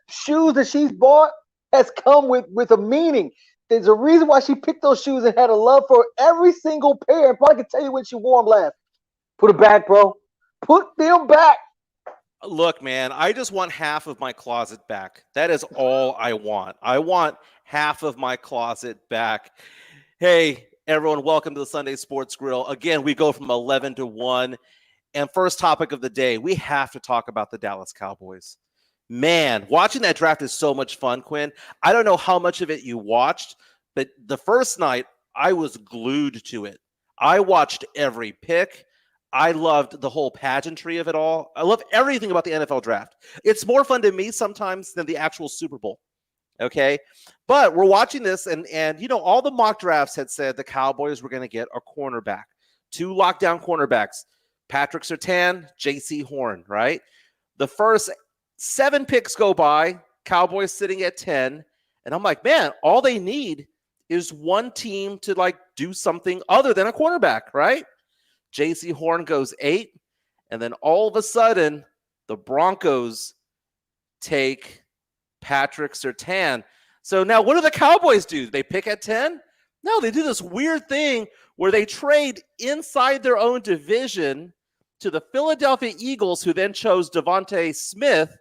shoes that she's bought has come with a meaning. There's a reason why she picked those shoes and had a love for every single pair. And probably can tell you when she wore them last. Put them back, bro. Put them back. Look, man, I just want half of my closet back. That is all I want. I want half of my closet back. Hey, everyone, welcome to the Sunday Sports Grill. Again, we go from 11 to 1. And first topic of the day, we have to talk about the Dallas Cowboys. Man, watching that draft is so much fun, Quinn. I don't know how much of it you watched, but the first night, I was glued to it. I watched every pick. I loved the whole pageantry of it all. I love everything about the NFL draft. It's more fun to me sometimes than the actual Super Bowl. Okay. But we're watching this, and all the mock drafts had said the Cowboys were going to get a cornerback, 2 lockdown cornerbacks, Patrick Surtain, J.C. Horn, right? The first 7 picks go by, Cowboys sitting at 10. And I'm like, man, all they need is one team to do something other than a cornerback, right? J.C. Horn goes 8, and then all of a sudden, the Broncos take Patrick Surtain. So now what do the Cowboys do? They pick at 10? No, they do this weird thing where they trade inside their own division to the Philadelphia Eagles, who then chose Devontae Smith,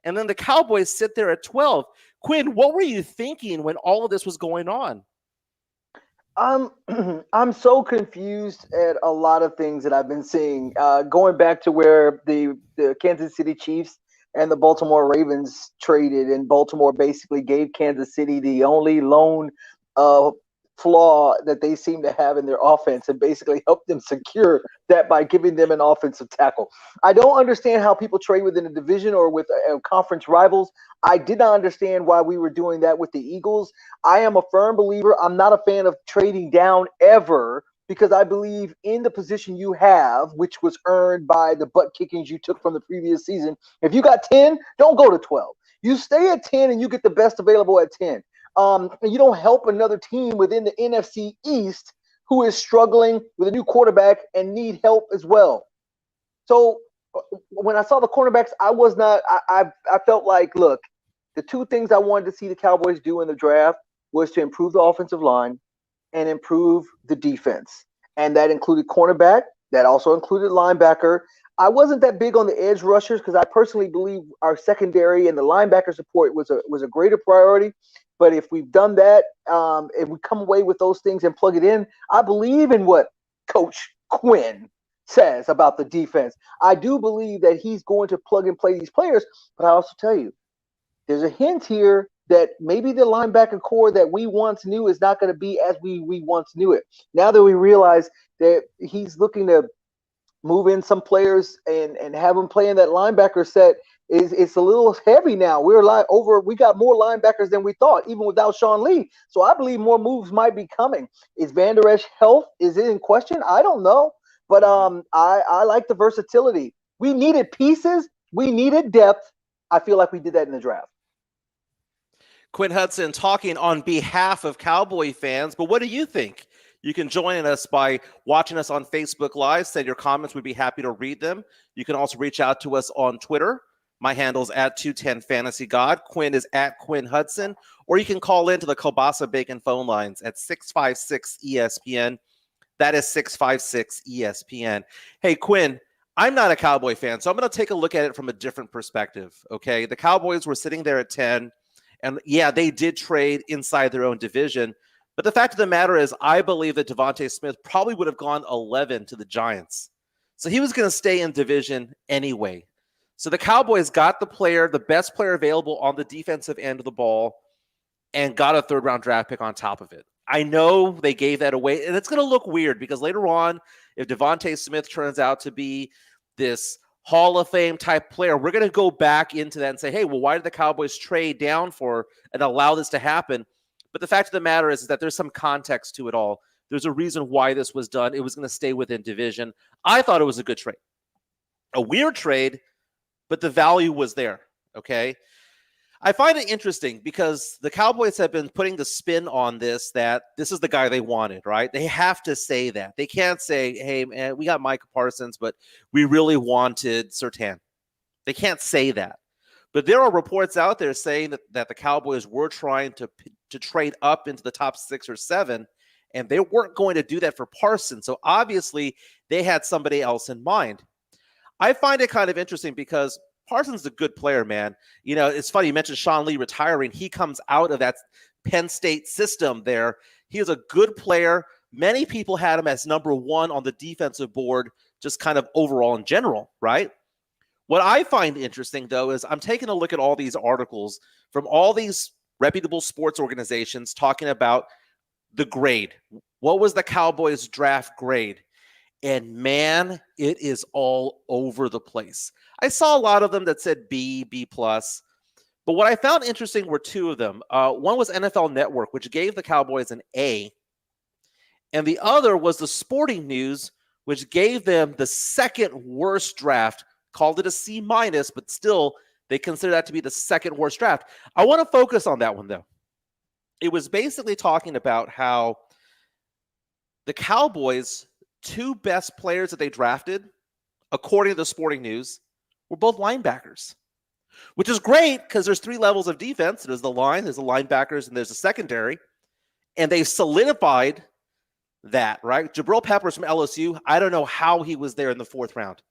and then the Cowboys sit there at 12. Quinn, what were you thinking when all of this was going on? I'm so confused at a lot of things that I've been seeing. Going back to where the Kansas City Chiefs and the Baltimore Ravens traded, and Baltimore basically gave Kansas City the only lone flaw that they seem to have in their offense, and basically helped them secure that by giving them an offensive tackle. I don't understand how people trade within a division or with conference rivals. I did not understand why we were doing that with the Eagles. I am a firm believer. I'm not a fan of trading down ever, because I believe in the position you have, which was earned by the butt kickings you took from the previous season. If you got 10, don't go to 12. You stay at 10 and you get the best available at 10. And you don't help another team within the NFC East who is struggling with a new quarterback and need help as well. So when I saw the cornerbacks, I felt like, look, the 2 things I wanted to see the Cowboys do in the draft was to improve the offensive line and improve the defense. And that included cornerback. That also included linebacker. I wasn't that big on the edge rushers because I personally believe our secondary and the linebacker support was a greater priority. But if we've done that, if we come away with those things and plug it in, I believe in what Coach Quinn says about the defense. I do believe that he's going to plug and play these players. But I also tell you, there's a hint here that maybe the linebacker core that we once knew is not going to be as we once knew it. Now that we realize that he's looking to move in some players and have them play in that linebacker set, it's a little heavy now. We got more linebackers than we thought, even without Sean Lee. So I believe more moves might be coming. Is Van Der Esch health? Is it in question? I don't know. But I like the versatility. We needed pieces. We needed depth. I feel like we did that in the draft. Quinn Hudson talking on behalf of Cowboy fans, but what do you think? You can join us by watching us on Facebook Live. Send your comments. We'd be happy to read them. You can also reach out to us on Twitter. My handle's at 210FantasyGod. Quinn is at Quinn Hudson. Or you can call into the Kielbasa Bacon phone lines at 656-ESPN. That is 656-ESPN. Hey, Quinn, I'm not a Cowboy fan, so I'm going to take a look at it from a different perspective, okay? The Cowboys were sitting there at 10, and yeah, they did trade inside their own division. But the fact of the matter is, I believe that Devontae Smith probably would have gone 11 to the Giants. So he was going to stay in division anyway. So the Cowboys got the best player available on the defensive end of the ball, and got a 3rd-round draft pick on top of it. I know they gave that away, and it's going to look weird because later on, if Devontae Smith turns out to be this Hall of Fame type player, we're going to go back into that and say, hey, well, why did the Cowboys trade down for and allow this to happen? But the fact of the matter is that there's some context to it all. There's a reason why this was done. It was going to stay within division. I thought it was a good trade. A weird trade, but the value was there, okay? I find it interesting because the Cowboys have been putting the spin on this, that this is the guy they wanted, right? They have to say that. They can't say, hey, man, we got Micah Parsons, but we really wanted Surtain. They can't say that. But there are reports out there saying that the Cowboys were trying to trade up into the top 6 or 7, and they weren't going to do that for Parsons. So obviously they had somebody else in mind. I find it kind of interesting because Parsons is a good player, man. You know, it's funny, you mentioned Sean Lee retiring. He comes out of that Penn State system there. He is a good player. Many people had him as number 1 on the defensive board, just kind of overall in general, right? What I find interesting, though, is I'm taking a look at all these articles from all these reputable sports organizations talking about the grade. What was the Cowboys draft grade? And man, it is all over the place. I saw a lot of them that said B, B+. But what I found interesting were 2 of them. One was NFL Network, which gave the Cowboys an A. And the other was the Sporting News, which gave them the second worst draft, called it a C-, but still they consider that to be the second worst draft. I want to focus on that one, though. It was basically talking about how the Cowboys' 2 best players that they drafted, according to the Sporting News, were both linebackers, which is great because there's 3 levels of defense. There's the line, there's the linebackers, and there's the secondary. And they solidified that, right? Jabril Peppers from LSU, I don't know how he was there in the 4th round.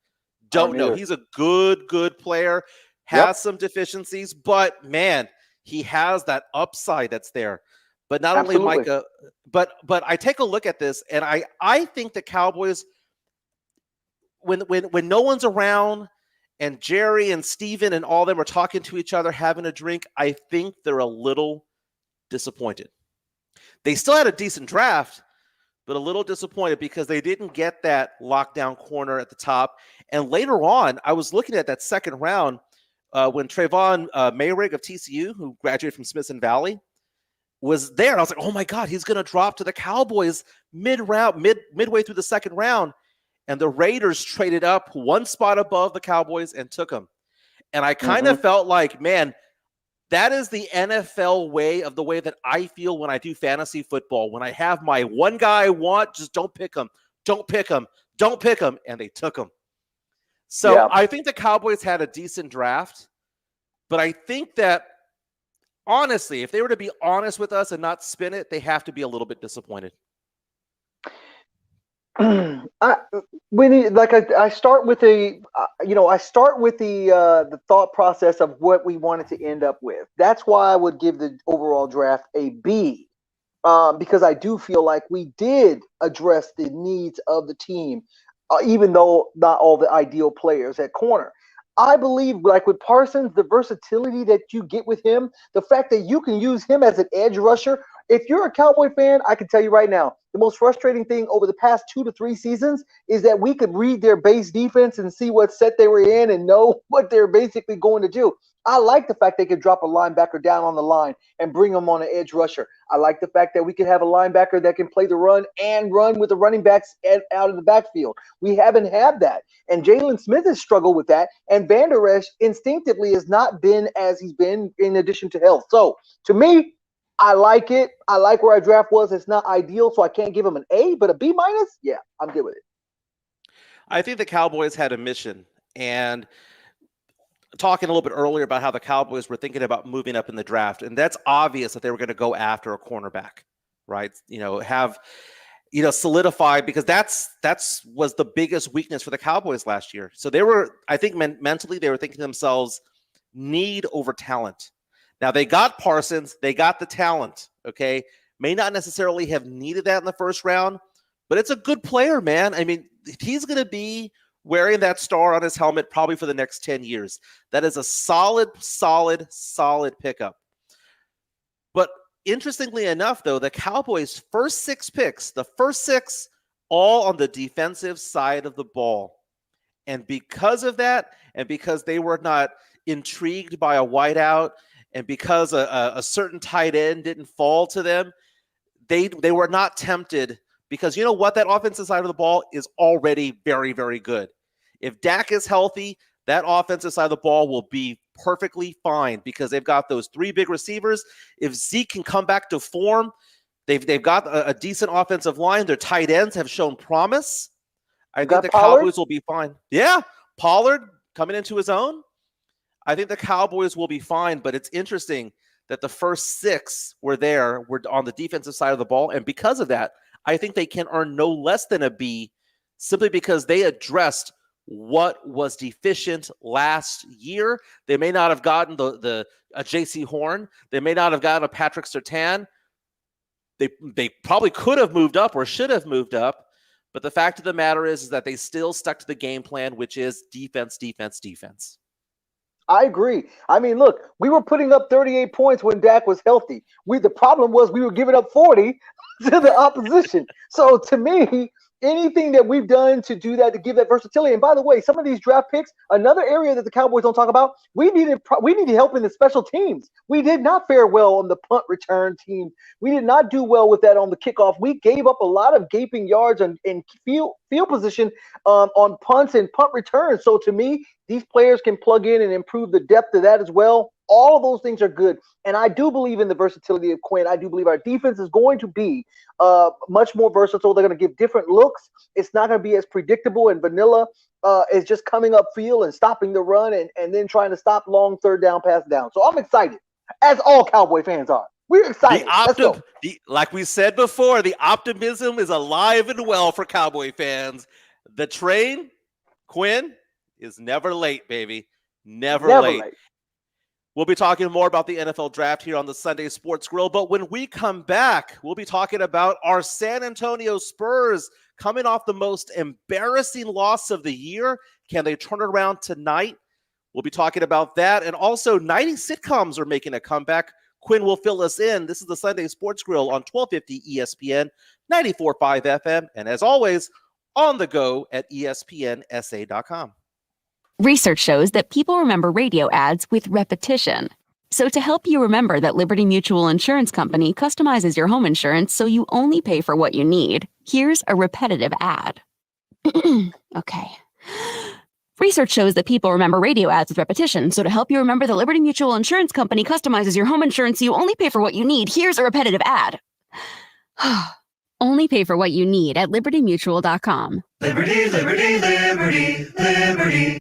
Don't know. He's a good player, has some deficiencies, but man, he has that upside that's there. But not only Micah, but I take a look at this, and I think the Cowboys, when no one's around and Jerry and Steven and all of them are talking to each other, having a drink, I think they're a little disappointed. They still had a decent draft, but a little disappointed because they didn't get that lockdown corner at the top. And later on, I was looking at that second round when Trayvon Mayrig of TCU, who graduated from Smithson Valley, was there. I was like, oh my God, he's going to drop to the Cowboys midway through the second round. And the Raiders traded up 1 spot above the Cowboys and took him. And I kind of felt like, man, that is the NFL way of the way that I feel when I do fantasy football. When I have my one guy I want, just don't pick him. Don't pick him. Don't pick him. And they took him. So I think the Cowboys had a decent draft. But I think that, honestly, if they were to be honest with us and not spin it, they have to be a little bit disappointed. I start with the thought process of what we wanted to end up with. That's why I would give the overall draft a B, because I do feel like we did address the needs of the team, even though not all the ideal players at corner. I believe, like with Parsons, the versatility that you get with him, the fact that you can use him as an edge rusher. If you're a Cowboy fan, I can tell you right now, the most frustrating thing over the past 2 to 3 seasons is that we could read their base defense and see what set they were in and know what they're basically going to do. I like the fact they could drop a linebacker down on the line and bring them on an edge rusher. I like the fact that we could have a linebacker that can play the run and run with the running backs out of the backfield. We haven't had that. And Jalen Smith has struggled with that. And Van Der Esch instinctively has not been as he's been in addition to health. So to me, I like it. I like where our draft was. It's not ideal, so I can't give him an A, but a B-, yeah, I'm good with it. I think the Cowboys had a mission. And talking a little bit earlier about how the Cowboys were thinking about moving up in the draft, and that's obvious that they were going to go after a cornerback, right? Solidify, because that's was the biggest weakness for the Cowboys last year. So they were, I think, mentally they were thinking to themselves, need over talent. Now they got Parsons, they got the talent. Okay, may not necessarily have needed that in the first round, but it's a good player, man. I mean, he's going to be wearing that star on his helmet probably for the next 10 years. That is a solid pickup. But interestingly enough, though, the Cowboys' first 6 picks, the first 6, all on the defensive side of the ball. And because of that, and because they were not intrigued by a wideout, and because a certain tight end didn't fall to them, they were not tempted. Because you know what? That offensive side of the ball is already very, very good. If Dak is healthy, that offensive side of the ball will be perfectly fine because they've got those 3 big receivers. If Zeke can come back to form, they've got a decent offensive line. Their tight ends have shown promise. I think the Cowboys will be fine. Yeah, Pollard coming into his own. I think the Cowboys will be fine, but it's interesting that the first 6 were on the defensive side of the ball. And because of that, I think they can earn no less than a B simply because they addressed what was deficient last year. They may not have gotten a J.C. Horn. They may not have gotten a Patrick Surtain. They probably could have moved up or should have moved up. But the fact of the matter is that they still stuck to the game plan, which is defense, defense, defense. I agree. I mean, look, we were putting up 38 points when Dak was healthy. The problem was we were giving up 40 to the opposition. So to me, anything that we've done to do that, to give that versatility. And by the way, some of these draft picks, another area that the Cowboys don't talk about, we needed help in the special teams. We did not fare well on the punt return team. We did not do well with that on the kickoff. We gave up a lot of gaping yards in field position on punts and punt returns. So to me, these players can plug in and improve the depth of that as well. All of those things are good. And I do believe in the versatility of Quinn. I do believe our defense is going to be much more versatile. They're going to give different looks. It's not going to be as predictable and vanilla as just coming up field and stopping the run and then trying to stop long third down, pass down. So I'm excited, as all Cowboy fans are. We're excited. Let's go. Like we said before, the optimism is alive and well for Cowboy fans. The train, Quinn, is never late, baby. Never late. We'll be talking more about the NFL draft here on the Sunday Sports Grill. But when we come back, we'll be talking about our San Antonio Spurs coming off the most embarrassing loss of the year. Can they turn it around tonight? We'll be talking about that. And also, 90s sitcoms are making a comeback. Quinn will fill us in. This is the Sunday Sports Grill on 1250 ESPN, 94.5 FM. And as always, on the go at ESPNSA.com. Research shows that people remember radio ads with repetition. So to help you remember that Liberty Mutual Insurance Company customizes your home insurance so you only pay for what you need, here's a repetitive ad. Okay. Research shows that people remember radio ads with repetition. So to help you remember that Liberty Mutual Insurance Company customizes your home insurance so you only pay for what you need, here's a repetitive ad. Only pay for what you need at libertymutual.com. Liberty, liberty, liberty, liberty.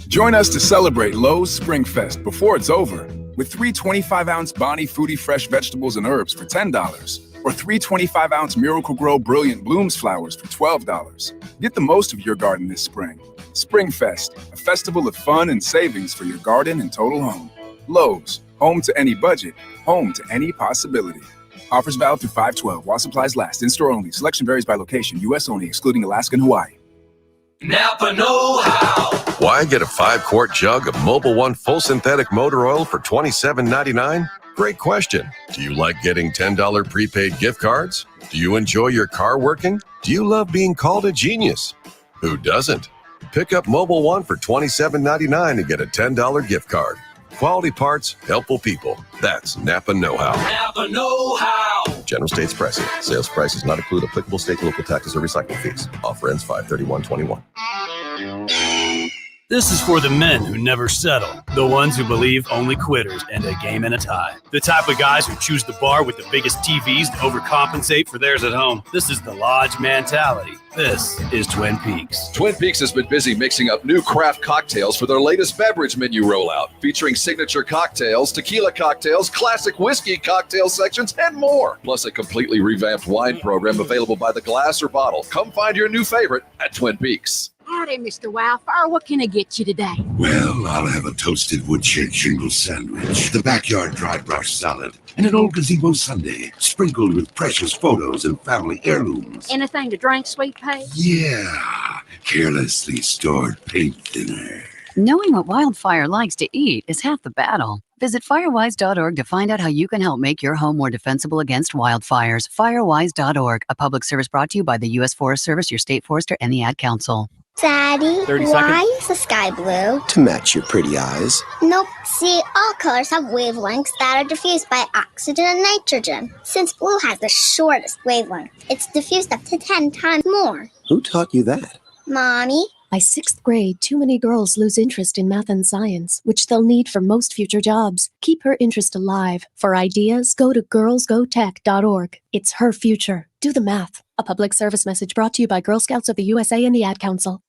Join us to celebrate Lowe's Spring Fest before it's over with 3 25-ounce Bonnie Fruity Fresh vegetables and herbs for $10 or 3 25-ounce Miracle Grow Brilliant Blooms flowers for $12. Get the most of your garden this spring. Spring Fest, a festival of fun and savings for your garden and total home. Lowe's, home to any budget, home to any possibility. Offers valid through 5/12 while supplies last. In-store only. Selection varies by location. U.S. only, excluding Alaska and Hawaii. Napa know-how. Why get a 5-quart jug of Mobil 1 full synthetic motor oil for $27.99? Great question. Do you like getting $10 prepaid gift cards? Do you enjoy your car working? Do you love being called a genius? Who doesn't? Pick up Mobil 1 for $27.99 and get a $10 gift card. Quality parts, helpful people. That's Napa know-how. Napa know-how. General States pricing. Sales prices not include applicable state and local taxes or recycling fees. Offer ends 5/31/21. This is for the men who never settle, the ones who believe only quitters end a game in a tie, the type of guys who choose the bar with the biggest TVs to overcompensate for theirs at home. This is the Lodge mentality. This is Twin Peaks. Twin Peaks has been busy mixing up new craft cocktails for their latest beverage menu rollout, featuring signature cocktails, tequila cocktails, classic whiskey cocktail sections, and more. Plus a completely revamped wine program available by the glass or bottle. Come find your new favorite at Twin Peaks. Howdy, Mr. Wildfire. What can I get you today? Well, I'll have a toasted wood-shaped shingle sandwich, the backyard dry brush salad, and an old gazebo sundae sprinkled with precious photos and family heirlooms. Anything to drink, sweet pea? Yeah, carelessly stored paint thinner. Knowing what Wildfire likes to eat is half the battle. Visit firewise.org to find out how you can help make your home more defensible against wildfires. Firewise.org, a public service brought to you by the U.S. Forest Service, your state forester, and the Ad Council. Daddy, why is the sky blue? To match your pretty eyes. Nope. See, all colors have wavelengths that are diffused by oxygen and nitrogen. Since blue has the shortest wavelength, it's diffused up to 10 times more. Who taught you that? Mommy. By 6th grade, too many girls lose interest in math and science, which they'll need for most future jobs. Keep her interest alive. For ideas, go to girlsgotech.org. It's her future. Do the math. A public service message brought to you by Girl Scouts of the USA and the Ad Council.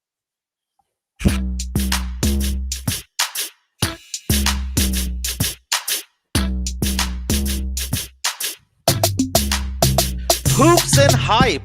Hoops and Hype,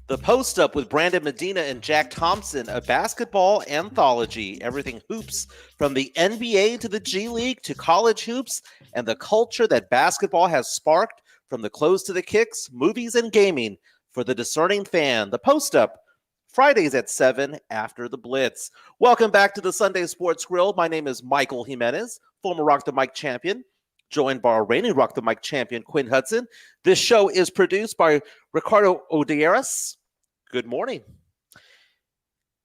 the post up with Brandon Medina and Jack Thompson, a basketball anthology. Everything hoops, from the NBA to the G League to college hoops, and the culture that basketball has sparked, from the clothes to the kicks, movies, and gaming for the discerning fan. The post up, Fridays at 7 after the Blitz. Welcome back to the Sunday Sports Grill. My name is Michael Jimenez, former Rock the Mic champion, joined by our reigning Rock the Mic champion, Quinn Hudson. This show is produced by Ricardo Odieras. Good morning.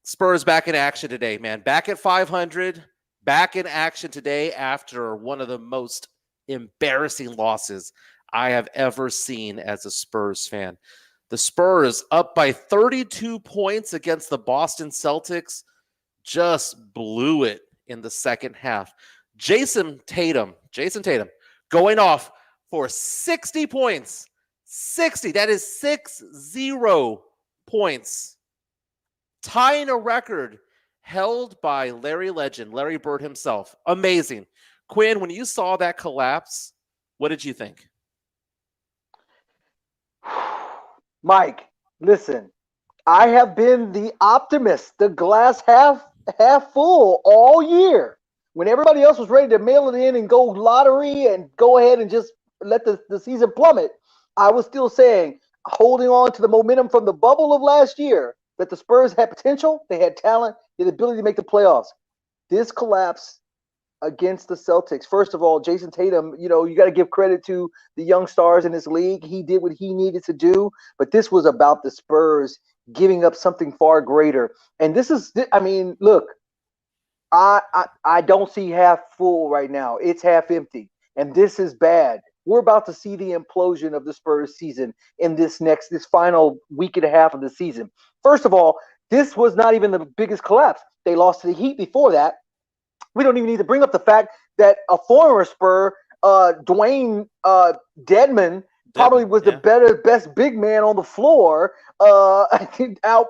Spurs back in action today, man. Back at 500, back in action today after one of the most embarrassing losses I have ever seen as a Spurs fan. The Spurs, up by 32 points against the Boston Celtics, just blew it in the second half. Jason Tatum, going off for 60 points. 60, that is 60 points. Tying a record held by Larry Legend, Larry Bird himself. Amazing. Quinn, when you saw that collapse, what did you think? Mike, listen, I have been the optimist, the glass half full all year. When everybody else was ready to mail it in and go lottery and go ahead and just let the season plummet, I was still saying, holding on to the momentum from the bubble of last year, that the Spurs had potential, they had talent, they had the ability to make the playoffs. This collapse against the Celtics. First of all, Jason Tatum, you got to give credit to the young stars in this league. He did what he needed to do, but this was about the Spurs giving up something far greater. And this is, look, I don't see half full right now. It's half empty, and this is bad. We're about to see the implosion of the Spurs season in this final week and a half of the season. First of all, this was not even the biggest collapse. They lost to the Heat before that. We don't even need to bring up the fact that a former Spur, Dwayne Dedman, probably was the best big man on the floor,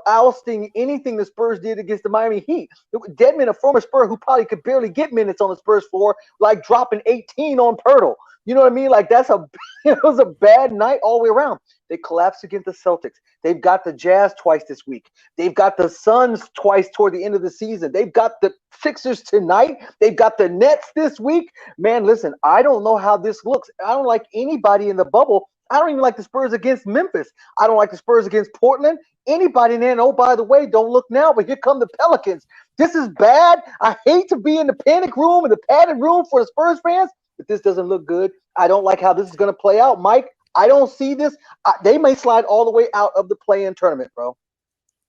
ousting anything the Spurs did against the Miami Heat. Dedman, a former Spur who probably could barely get minutes on the Spurs floor, like dropping 18 on Pirtle. You know what I mean? Like it was a bad night all the way around. They collapsed against the Celtics. They've got the Jazz twice this week. They've got the Suns twice toward the end of the season. They've got the Sixers tonight. They've got the Nets this week. Man, listen, I don't know how this looks. I don't like anybody in the bubble. I don't even like the Spurs against Memphis. I don't like the Spurs against Portland. Anybody in there, and oh, by the way, don't look now, but here come the Pelicans. This is bad. I hate to be in the panic room and the padded room for the Spurs fans, but this doesn't look good. I don't like how this is going to play out, Mike. I don't see this. They may slide all the way out of the play-in tournament, bro.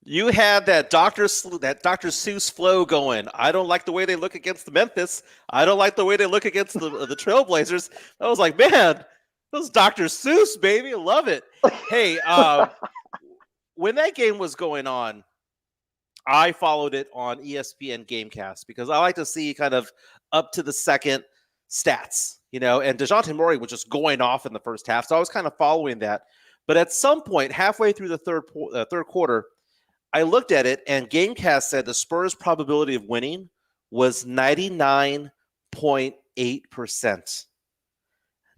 You had that Dr. Seuss flow going. I don't like the way they look against the Memphis. I don't like the way they look against the Trailblazers. I was like, man, those Dr. Seuss, baby. I love it. Hey, when that game was going on, I followed it on ESPN Gamecast because I like to see kind of up to the second stats, and DeJounte Murray was just going off in the first half. So I was kind of following that. But at some point, halfway through the third quarter, I looked at it, and Gamecast said the Spurs' probability of winning was 99.8%.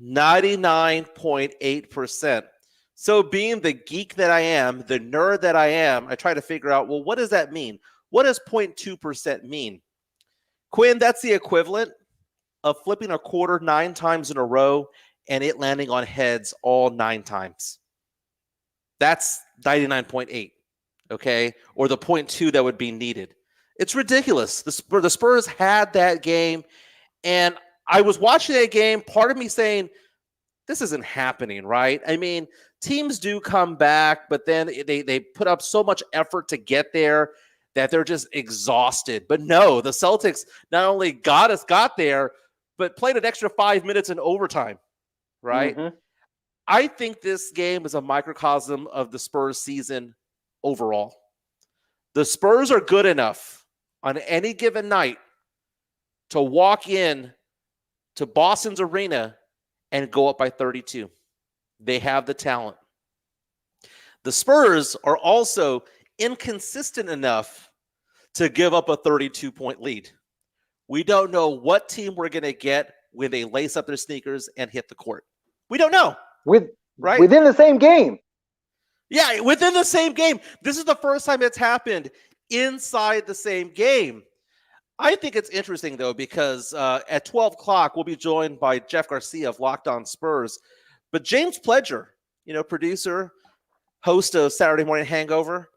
99.8%. So being the geek that I am, the nerd that I am, I try to figure out, well, what does that mean? What does 0.2% mean? Quinn, that's the equivalent of flipping a quarter 9 times in a row and it landing on heads all 9 times. That's 99.8, okay? Or the 0.2 that would be needed. It's ridiculous. The Spurs had that game, and I was watching that game, part of me saying, this isn't happening, right? I mean, teams do come back, but then they put up so much effort to get there that they're just exhausted. But no, the Celtics not only got there, but played an extra 5 minutes in overtime, right? Mm-hmm. I think this game is a microcosm of the Spurs season overall. The Spurs are good enough on any given night to walk in to Boston's arena and go up by 32. They have the talent. The Spurs are also inconsistent enough to give up a 32-point lead. We don't know what team we're going to get when they lace up their sneakers and hit the court. We don't know. Within the same game. Yeah, within the same game. This is the first time it's happened inside the same game. I think it's interesting, though, because at 12 o'clock, we'll be joined by Jeff Garcia of Locked On Spurs. But James Pledger, producer, host of Saturday Morning Hangover,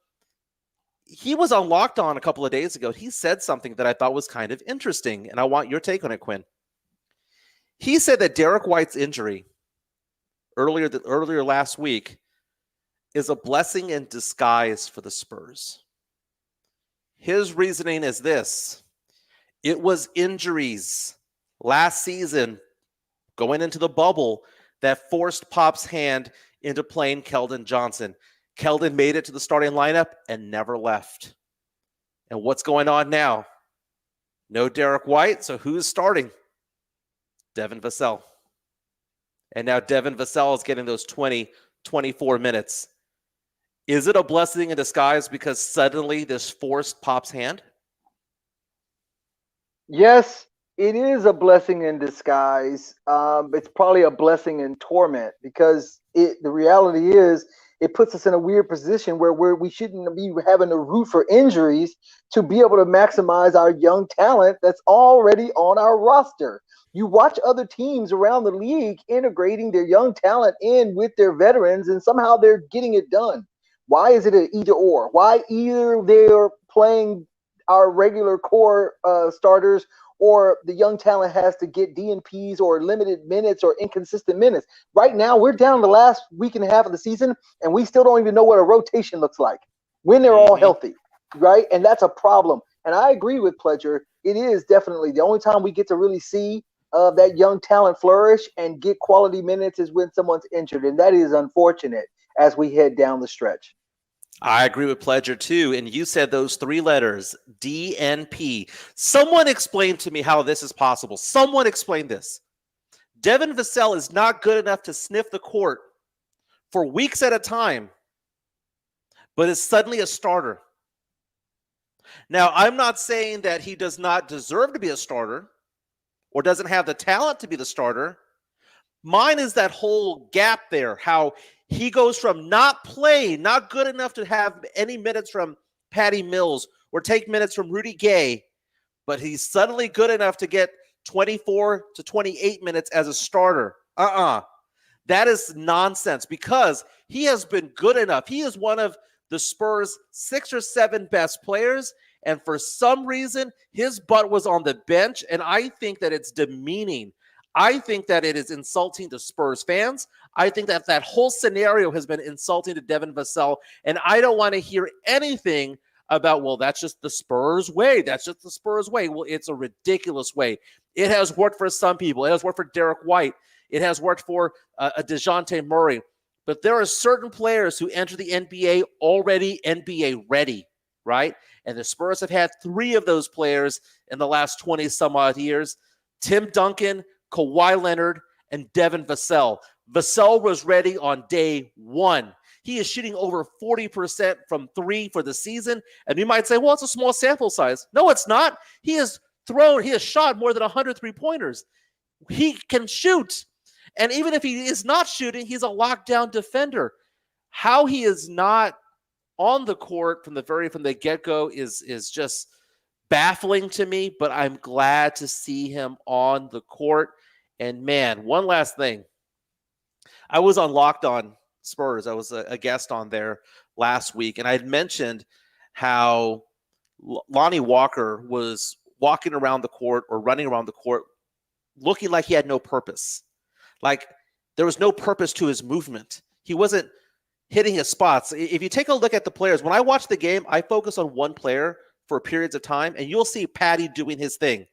he was on Locked On a couple of days ago. He said something that I thought was kind of interesting, and I want your take on it, Quinn. He said that Derek White's injury earlier last week is a blessing in disguise for the Spurs. His reasoning is this. It was injuries last season going into the bubble that forced Pop's hand into playing Keldon Johnson. Keldon made it to the starting lineup and never left. And what's going on now? No Derek White, so who's starting? Devin Vassell. And now Devin Vassell is getting those 20, 24 minutes. Is it a blessing in disguise because suddenly this forced Pop's hand? Yes, it is a blessing in disguise. It's probably a blessing in torment because the reality is it puts us in a weird position where we shouldn't be having to root for injuries to be able to maximize our young talent that's already on our roster. You watch other teams around the league integrating their young talent in with their veterans, and somehow they're getting it done. Why is it an either or? Why either they're playing our regular core starters, or the young talent has to get DNPs or limited minutes or inconsistent minutes. Right now, we're down the last week and a half of the season, and we still don't even know what a rotation looks like when they're all healthy, right? And that's a problem. And I agree with Pledger. It is definitely the only time we get to really see that young talent flourish and get quality minutes is when someone's injured, and that is unfortunate as we head down the stretch. I agree with Pledger too. And you said those three letters, DNP. Someone explain to me how this is possible. Someone explain this. Devin Vassell is not good enough to sniff the court for weeks at a time, but is suddenly a starter. Now, I'm not saying that he does not deserve to be a starter or doesn't have the talent to be the starter. Mine is that whole gap there, how he goes from not playing, not good enough to have any minutes from Patty Mills or take minutes from Rudy Gay, but he's suddenly good enough to get 24 to 28 minutes as a starter. That is nonsense because he has been good enough. He is one of the Spurs' 6 or 7 best players, and for some reason, his butt was on the bench, and I think that it's demeaning. I think that it is insulting to Spurs fans. I think that that whole scenario has been insulting to Devin Vassell, and I don't want to hear anything about, well, that's just the Spurs way. That's just the Spurs way. Well, it's a ridiculous way. It has worked for some people. It has worked for Derek White. It has worked for a DeJounte Murray. But there are certain players who enter the NBA already NBA ready, right? And the Spurs have had 3 of those players in the last 20-some-odd years. Tim Duncan, Kawhi Leonard, and Devin Vassell. Vassell was ready on day 1. He is shooting over 40% from 3 for the season. And you might say, well, it's a small sample size. No, it's not. He has shot more than 100 3-pointers. He can shoot. And even if he is not shooting, he's a lockdown defender. How he is not on the court from the get-go is just baffling to me, but I'm glad to see him on the court. And man, one last thing. I was on Locked On Spurs. I was a guest on there last week, and I had mentioned how Lonnie Walker was walking around the court or running around the court looking like he had no purpose. Like there was no purpose to his movement. He wasn't hitting his spots. If you take a look at the players, when I watch the game, I focus on one player for periods of time, and you'll see Patty doing his thing.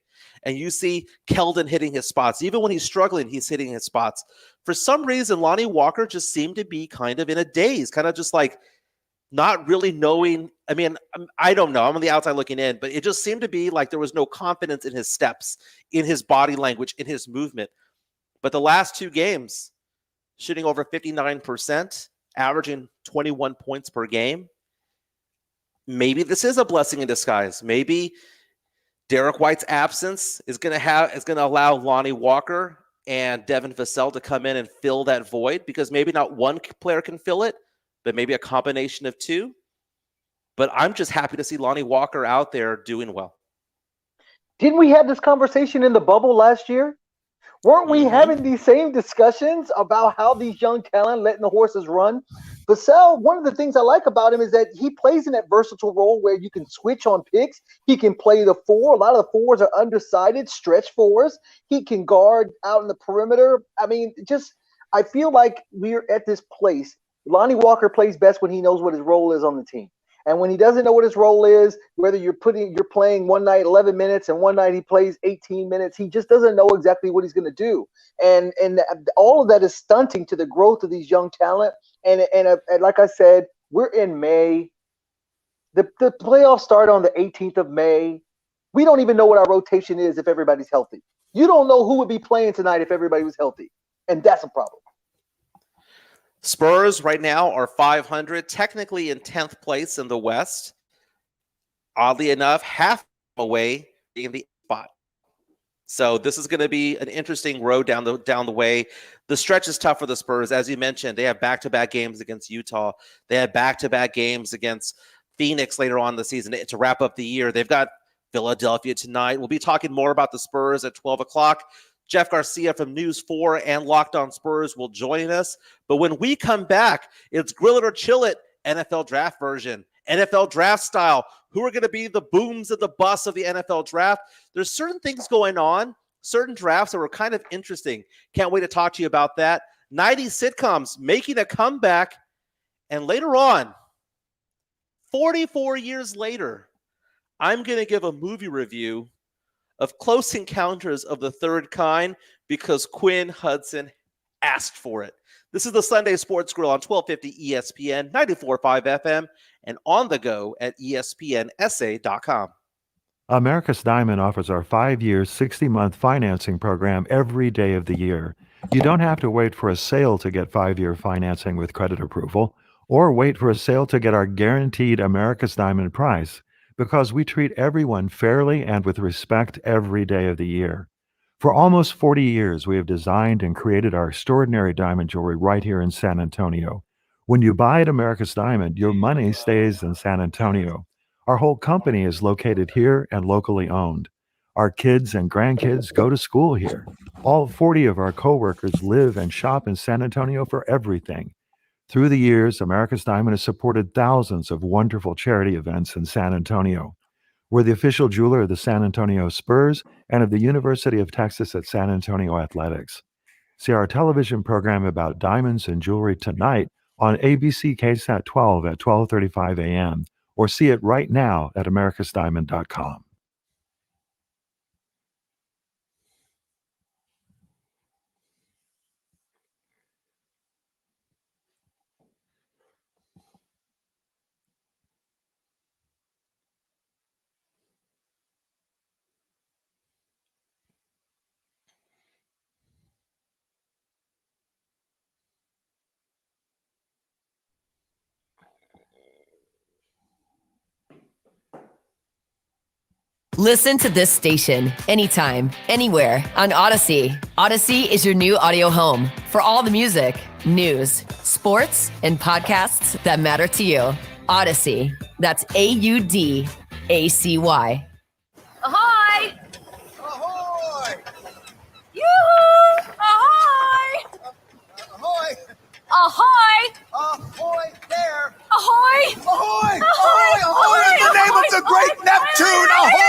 And you see Keldon hitting his spots. Even when he's struggling, he's hitting his spots. For some reason, Lonnie Walker just seemed to be kind of in a daze, kind of just like not really knowing. I mean, I don't know. I'm on the outside looking in, but it just seemed to be like there was no confidence in his steps, in his body language, in his movement. But the last 2 games, shooting over 59%, averaging 21 points per game. Maybe this is a blessing in disguise. Maybe Derek White's absence is going to allow Lonnie Walker and Devin Vassell to come in and fill that void, because maybe not one player can fill it, but maybe a combination of two. But I'm just happy to see Lonnie Walker out there doing well. Didn't we have this conversation in the bubble last year? Weren't we having these same discussions about how these young talent letting the horses run? Vassell, one of the things I like about him is that he plays in that versatile role where you can switch on picks. He can play the four. A lot of the fours are undersided, stretch fours. He can guard out in the perimeter. I mean, I feel like we're at this place. Lonnie Walker plays best when he knows what his role is on the team. And when he doesn't know what his role is, whether you're playing one night 11 minutes and one night he plays 18 minutes, he just doesn't know exactly what he's going to do. And all of that is stunting to the growth of these young talent. And like I said, we're in May. The playoffs start on the 18th of May. We don't even know what our rotation is if everybody's healthy. You don't know who would be playing tonight if everybody was healthy. And that's a problem. Spurs right now are 500, technically in 10th place in the West. Oddly enough, half away in the spot. So this is going to be an interesting road down the way. The stretch is tough for the Spurs. As you mentioned, they have back-to-back games against Utah. They have back-to-back games against Phoenix later on in the season to wrap up the year. They've got Philadelphia tonight. We'll be talking more about the Spurs at 12 o'clock. Jeff Garcia from News 4 and Locked On Spurs will join us. But when we come back, it's Grill It or Chill It, NFL Draft version, NFL Draft style. Who are going to be the booms and the busts of the NFL Draft? There's certain things going on, certain drafts that were kind of interesting. Can't wait to talk to you about that. 90s sitcoms making a comeback. And later on, 44 years later, I'm going to give a movie review of Close Encounters of the Third Kind because Quinn Hudson asked for it. This is the Sunday Sports Grill on 1250 ESPN, 94.5 FM, and on the go at ESPNSA.com. America's Diamond offers our 5-year, 60-month financing program every day of the year. You don't have to wait for a sale to get 5-year financing with credit approval, or wait for a sale to get our guaranteed America's Diamond price, because we treat everyone fairly and with respect every day of the year. For almost 40 years, we have designed and created our extraordinary diamond jewelry right here in San Antonio. When you buy at America's Diamond, your money stays in San Antonio. Our whole company is located here and locally owned. Our kids and grandkids go to school here. All 40 of our coworkers live and shop in San Antonio for everything. Through the years, America's Diamond has supported thousands of wonderful charity events in San Antonio. We're the official jeweler of the San Antonio Spurs and of the University of Texas at San Antonio Athletics. See our television program about diamonds and jewelry tonight on ABC KSAT 12 at 12:35 a.m. or see it right now at americasdiamond.com. Listen to this station anytime, anywhere on Odyssey. Odyssey is your new audio home for all the music, news, sports, and podcasts that matter to you. Odyssey. That's AUDACY. Ahoy! Ahoy! Yoo-hoo! Ahoy! Ahoy! Ahoy! Ahoy there! Ahoy! Ahoy! Ahoy! Ahoy! In the name of the great Neptune! Ahoy!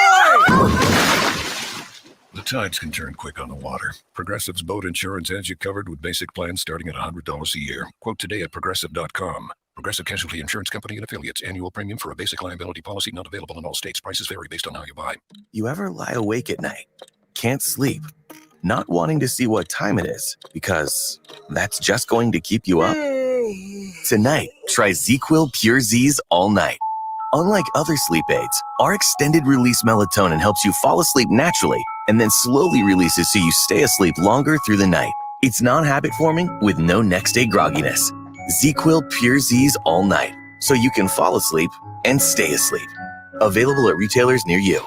The tides can turn quick on the water. Progressive's boat insurance has you covered with basic plans starting at $100 a year. Quote today at Progressive.com. Progressive Casualty Insurance Company and Affiliates. Annual premium for a basic liability policy not available in all states. Prices vary based on how you buy. You ever lie awake at night, can't sleep, not wanting to see what time it is because that's just going to keep you up? Tonight, try ZzzQuil Pure Z's all night. Unlike other sleep aids, our extended release melatonin helps you fall asleep naturally and then slowly releases so you stay asleep longer through the night. It's non-habit forming with no next day grogginess. ZzzQuil Pure Z's all night so you can fall asleep and stay asleep. Available at retailers near you.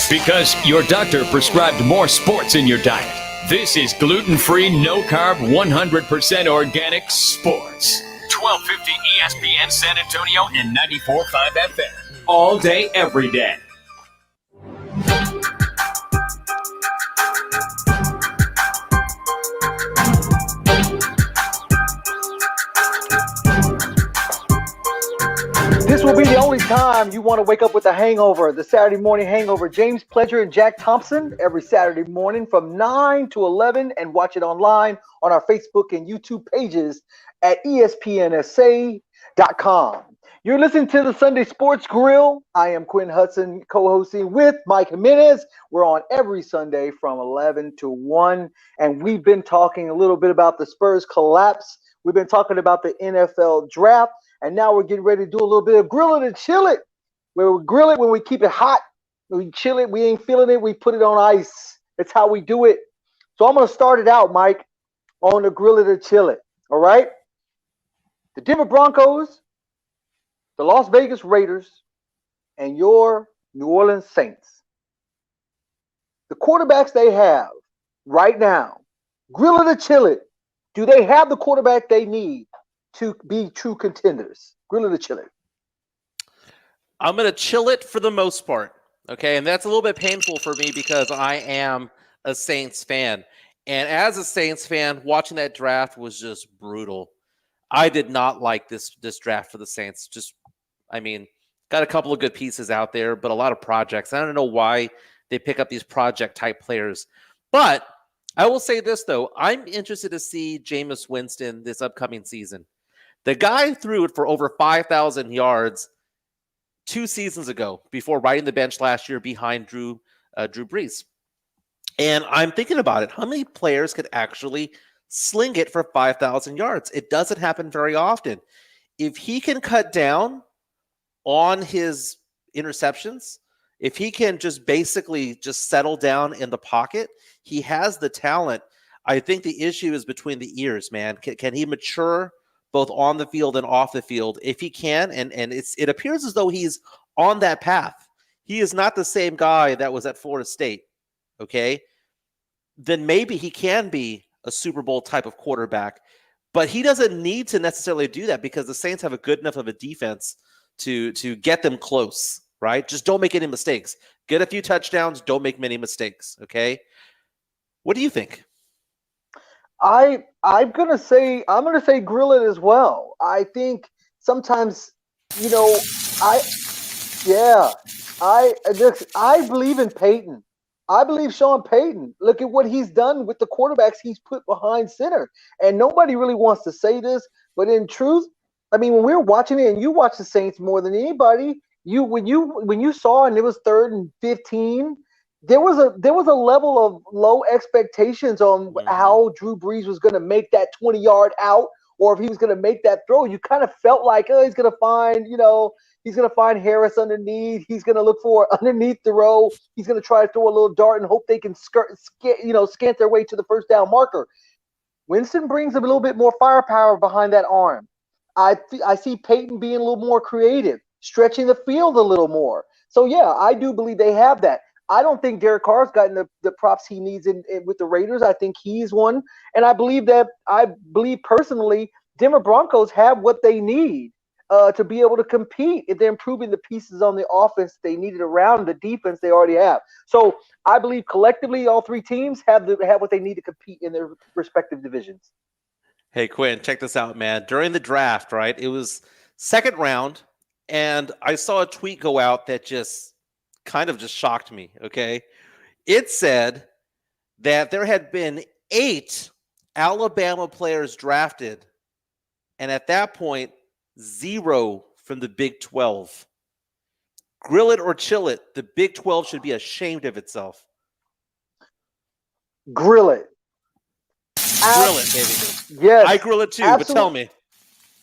Because your doctor prescribed more sports in your diet. This is gluten-free, no-carb, 100% organic sports. 1250 ESPN San Antonio and 94.5 FM. All day, every day. This will be the only time you want to wake up with a hangover, the Saturday morning hangover. James Pledger and Jack Thompson every Saturday morning from 9 to 11, and watch it online on our Facebook and YouTube pages at espnsa.com. You're listening to the Sunday Sports Grill. I am Quinn Hudson, co-hosting with Mike Jimenez. We're on every Sunday from 11 to 1, and we've been talking a little bit about the Spurs collapse. We've been talking about the NFL draft. And now we're getting ready to do a little bit of grill it and chill it. Where we grill it when we keep it hot. When we chill it, we ain't feeling it, we put it on ice. That's how we do it. So I'm going to start it out, Mike, on the grill it or chill it. All right? The Denver Broncos, the Las Vegas Raiders, and your New Orleans Saints. The quarterbacks they have right now, grill it or chill it, do they have the quarterback they need to be true contenders? Grill it or chill it? I'm going to chill it for the most part, okay? And that's a little bit painful for me because I am a Saints fan. And as a Saints fan, watching that draft was just brutal. I did not like this draft for the Saints. Got a couple of good pieces out there, but a lot of projects. I don't know why they pick up these project-type players. But I will say this, though. I'm interested to see Jameis Winston this upcoming season. The guy threw it for over 5,000 yards 2 seasons ago before riding the bench last year behind Drew Brees. And I'm thinking about it. How many players could actually sling it for 5,000 yards? It doesn't happen very often. If he can cut down on his interceptions, if he can just basically just settle down in the pocket, he has the talent. I think the issue is between the ears, man. Can he mature both on the field and off the field? If he can, and it appears as though he's on that path. He is not the same guy that was at Florida State, okay? Then maybe he can be a Super Bowl type of quarterback, but he doesn't need to necessarily do that because the Saints have a good enough of a defense to get them close, right? Just don't make any mistakes. Get a few touchdowns, don't make many mistakes, okay? What do you think? I'm gonna say grill it as well. I think sometimes, I believe in Peyton. I believe Sean Payton. Look at what he's done with the quarterbacks he's put behind center. And nobody really wants to say this, but in truth, when we were watching it, and you watch the Saints more than anybody, when you saw and it was 3rd and 15. There was a level of low expectations on how Drew Brees was going to make that 20-yard out, or if he was going to make that throw. You kind of felt like, he's going to find Harris underneath. He's going to look for an underneath throw. He's going to try to throw a little dart and hope they can scant their way to the first down marker. Winston brings a little bit more firepower behind that arm. I see Peyton being a little more creative, stretching the field a little more. So yeah, I do believe they have that. I don't think Derek Carr's gotten the props he needs with the Raiders. I think he's one. And I believe personally, Denver Broncos have what they need to be able to compete if they're improving the pieces on the offense they needed around the defense they already have. So I believe collectively all three teams have what they need to compete in their respective divisions. Hey, Quinn, check this out, man. During the draft, right, it was 2nd round, and I saw a tweet go out that just kind of just shocked me, okay? It said that there had been 8 Alabama players drafted, and at that point, 0 from the Big 12. Grill it or chill it, the Big 12 should be ashamed of itself. Grill it. Grill it, baby. Yes. I grill it too, absolutely. But tell me.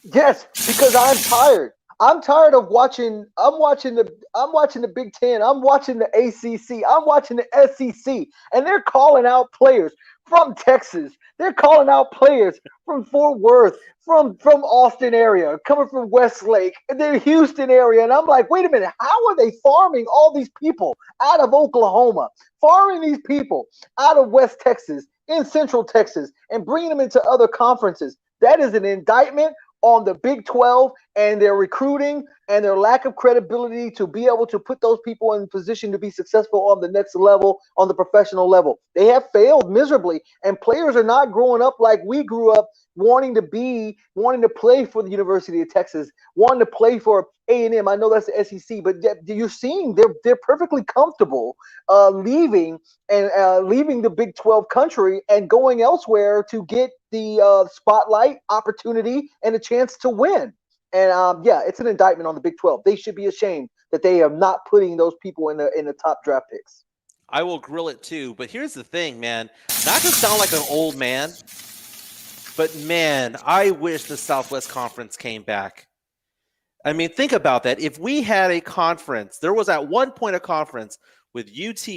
Yes, because I'm tired. I'm tired of watching. I'm watching the Big Ten. I'm watching the ACC. I'm watching the SEC, and they're calling out players from Texas. They're calling out players from Fort Worth, from Austin area, coming from Westlake, and the Houston area. And I'm like, wait a minute, how are they farming all these people out of Oklahoma, farming these people out of West Texas, in Central Texas, and bringing them into other conferences? That is an indictment on the Big 12 and their recruiting and their lack of credibility to be able to put those people in position to be successful on the next level, on the professional level. They have failed miserably, and players are not growing up like we grew up, wanting to play for the University of Texas, wanting to play for A&M. I know that's the SEC, but you're seeing they're perfectly comfortable leaving the Big 12 country and going elsewhere to get the spotlight, opportunity, and a chance to win. And it's an indictment on the Big 12. They should be ashamed that they are not putting those people in the top draft picks. I will grill it too, but here's the thing, man. Not to sound like an old man, but man, I wish the Southwest Conference came back. I mean, think about that. If we had a conference, there was at one point a conference with UT,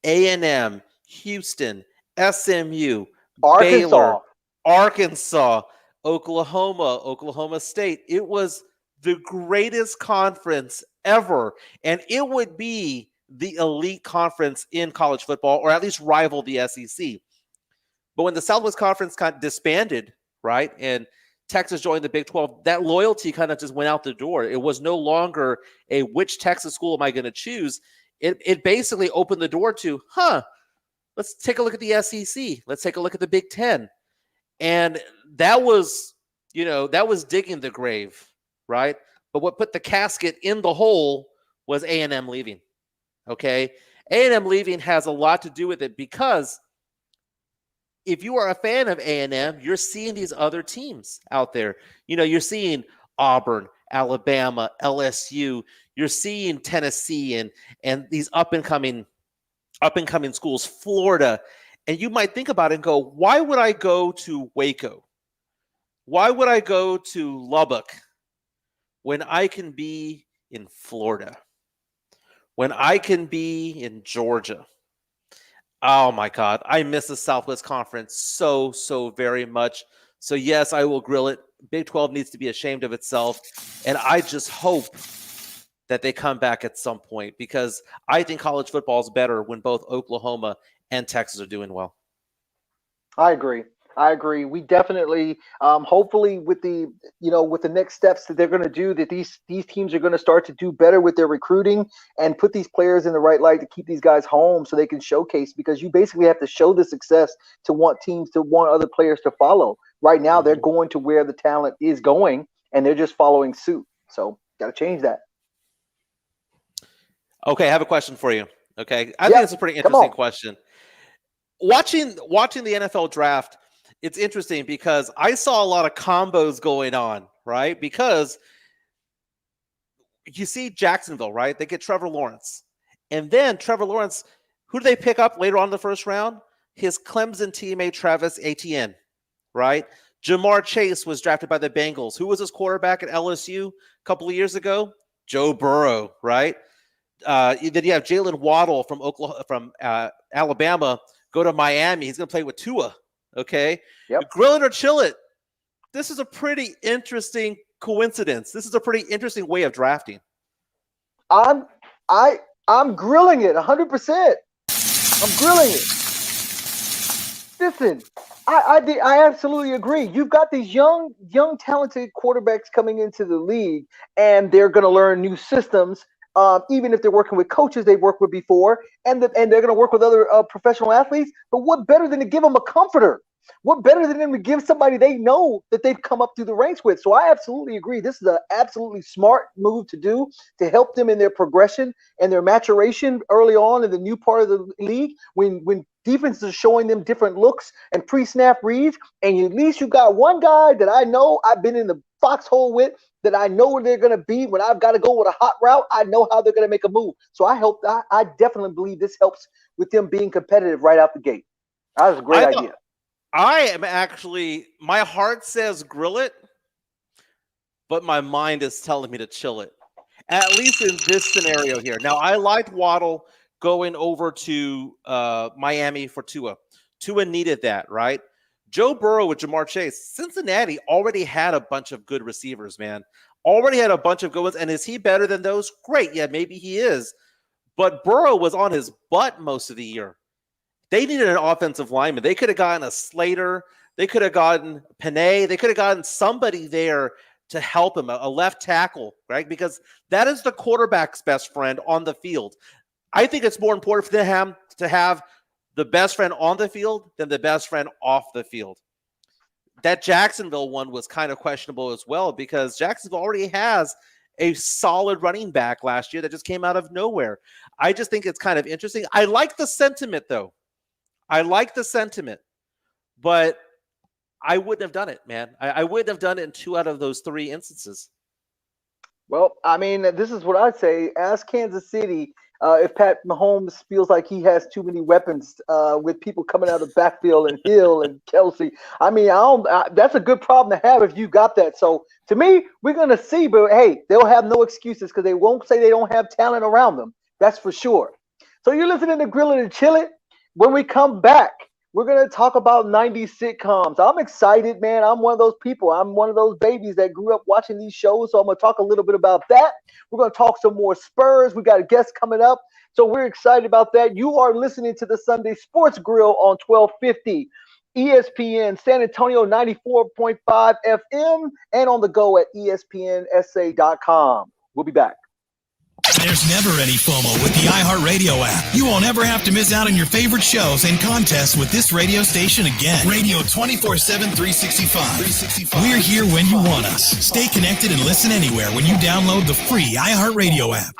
A&M, Houston, SMU, Baylor, Arkansas, Oklahoma State. It was the greatest conference ever, and it would be the elite conference in college football, or at least rival the SEC. But when the Southwest Conference kind of disbanded, right, and Texas joined the Big 12, that loyalty kind of just went out the door. It was no longer a which Texas school am I going to choose. It basically opened the door to, let's take a look at the SEC. Let's take a look at the Big 10. And that was digging the grave, right? But what put the casket in the hole was A&M leaving, okay? A&M leaving has a lot to do with it, because if you are a fan of A&M, you're seeing these other teams out there. You're seeing Auburn, Alabama, LSU. You're seeing Tennessee and these up and coming schools, Florida. And you might think about it and go, why would I go to Waco? Why would I go to Lubbock when I can be in Florida? When I can be in Georgia? Oh my God, I miss the Southwest Conference so very much. So yes, I will grill it. Big 12 needs to be ashamed of itself. And I just hope that they come back at some point, because I think college football is better when both Oklahoma and Texas are doing well. I agree. We definitely, hopefully, with the next steps that they're going to do, that these teams are going to start to do better with their recruiting and put these players in the right light to keep these guys home so they can showcase. Because you basically have to show the success to want other players to follow. Right now, they're going to where the talent is going, and they're just following suit. So, got to change that. Okay, I have a question for you. Okay, I think it's a pretty interesting question. Watching the NFL draft, it's interesting because I saw a lot of combos going on, right? Because you see Jacksonville, right? They get Trevor Lawrence. And then Trevor Lawrence, who do they pick up later on in the first round? His Clemson teammate, Travis Etienne, right? Jamar Chase was drafted by the Bengals. Who was his quarterback at LSU a couple of years ago? Joe Burrow, right? Then you have Jalen Waddle from Alabama go to Miami. He's going to play with Tua. Okay. Yep. Grill it or chill it. This is a pretty interesting coincidence. This is a pretty interesting way of drafting. I'm grilling it 100%. I'm grilling it. Listen, I absolutely agree. You've got these young talented quarterbacks coming into the league, and they're going to learn new systems. Even if they're working with coaches they've worked with before, and they're going to work with other professional athletes. But what better than to give them a comforter? What better than to give somebody they know that they've come up through the ranks with? So I absolutely agree. This is an absolutely smart move to do to help them in their progression and their maturation early on in the new part of the league. When defenses are showing them different looks and pre-snap reads, and at least you got one guy that I know I've been in the foxhole with, that I know where they're going to be when I've got to go with a hot route. I know how they're going to make a move. So I definitely believe this helps with them being competitive right out the gate. That was a great idea. I am actually, my heart says grill it, but my mind is telling me to chill it, at least in this scenario here. Now, I liked Waddle going over to Miami for Tua. Tua needed that, right? Joe Burrow with Jamar Chase. Cincinnati already had a bunch of good receivers, man. Already had a bunch of good ones. And is he better than those? Great. Yeah, maybe he is. But Burrow was on his butt most of the year. They needed an offensive lineman. They could have gotten a Slater, They could have gotten Panay. They could have gotten somebody there to help him, a left tackle, right? Because that is the quarterback's best friend on the field. I think it's more important for him to have the best friend on the field than the best friend off the field. That Jacksonville one was kind of questionable as well because Jacksonville already has a solid running back last year that just came out of nowhere. I just think it's kind of interesting. I like the sentiment, though. I like the sentiment, but I wouldn't have done it, man. I wouldn't have done it in 2 out of those 3 instances. Well, I mean, this is what I'd say. Ask Kansas City if Pat Mahomes feels like he has too many weapons with people coming out of the backfield and Hill and Kelsey. I mean, that's a good problem to have if you got that. So to me, we're going to see. But, hey, they'll have no excuses because they won't say they don't have talent around them. That's for sure. So you're listening to Grill It and Chill It. When we come back, we're going to talk about 90s sitcoms. I'm excited, man. I'm one of those people. I'm one of those babies that grew up watching these shows. So I'm going to talk a little bit about that. We're going to talk some more Spurs. We got a guest coming up. So we're excited about that. You are listening to the Sunday Sports Grill on 1250 ESPN San Antonio 94.5 FM and on the go at ESPNSA.com. We'll be back. There's never any FOMO with the iHeartRadio app. You won't ever have to miss out on your favorite shows and contests with this radio station again. Radio 24/7, 365. We're here when you want us. Stay connected and listen anywhere when you download the free iHeartRadio app.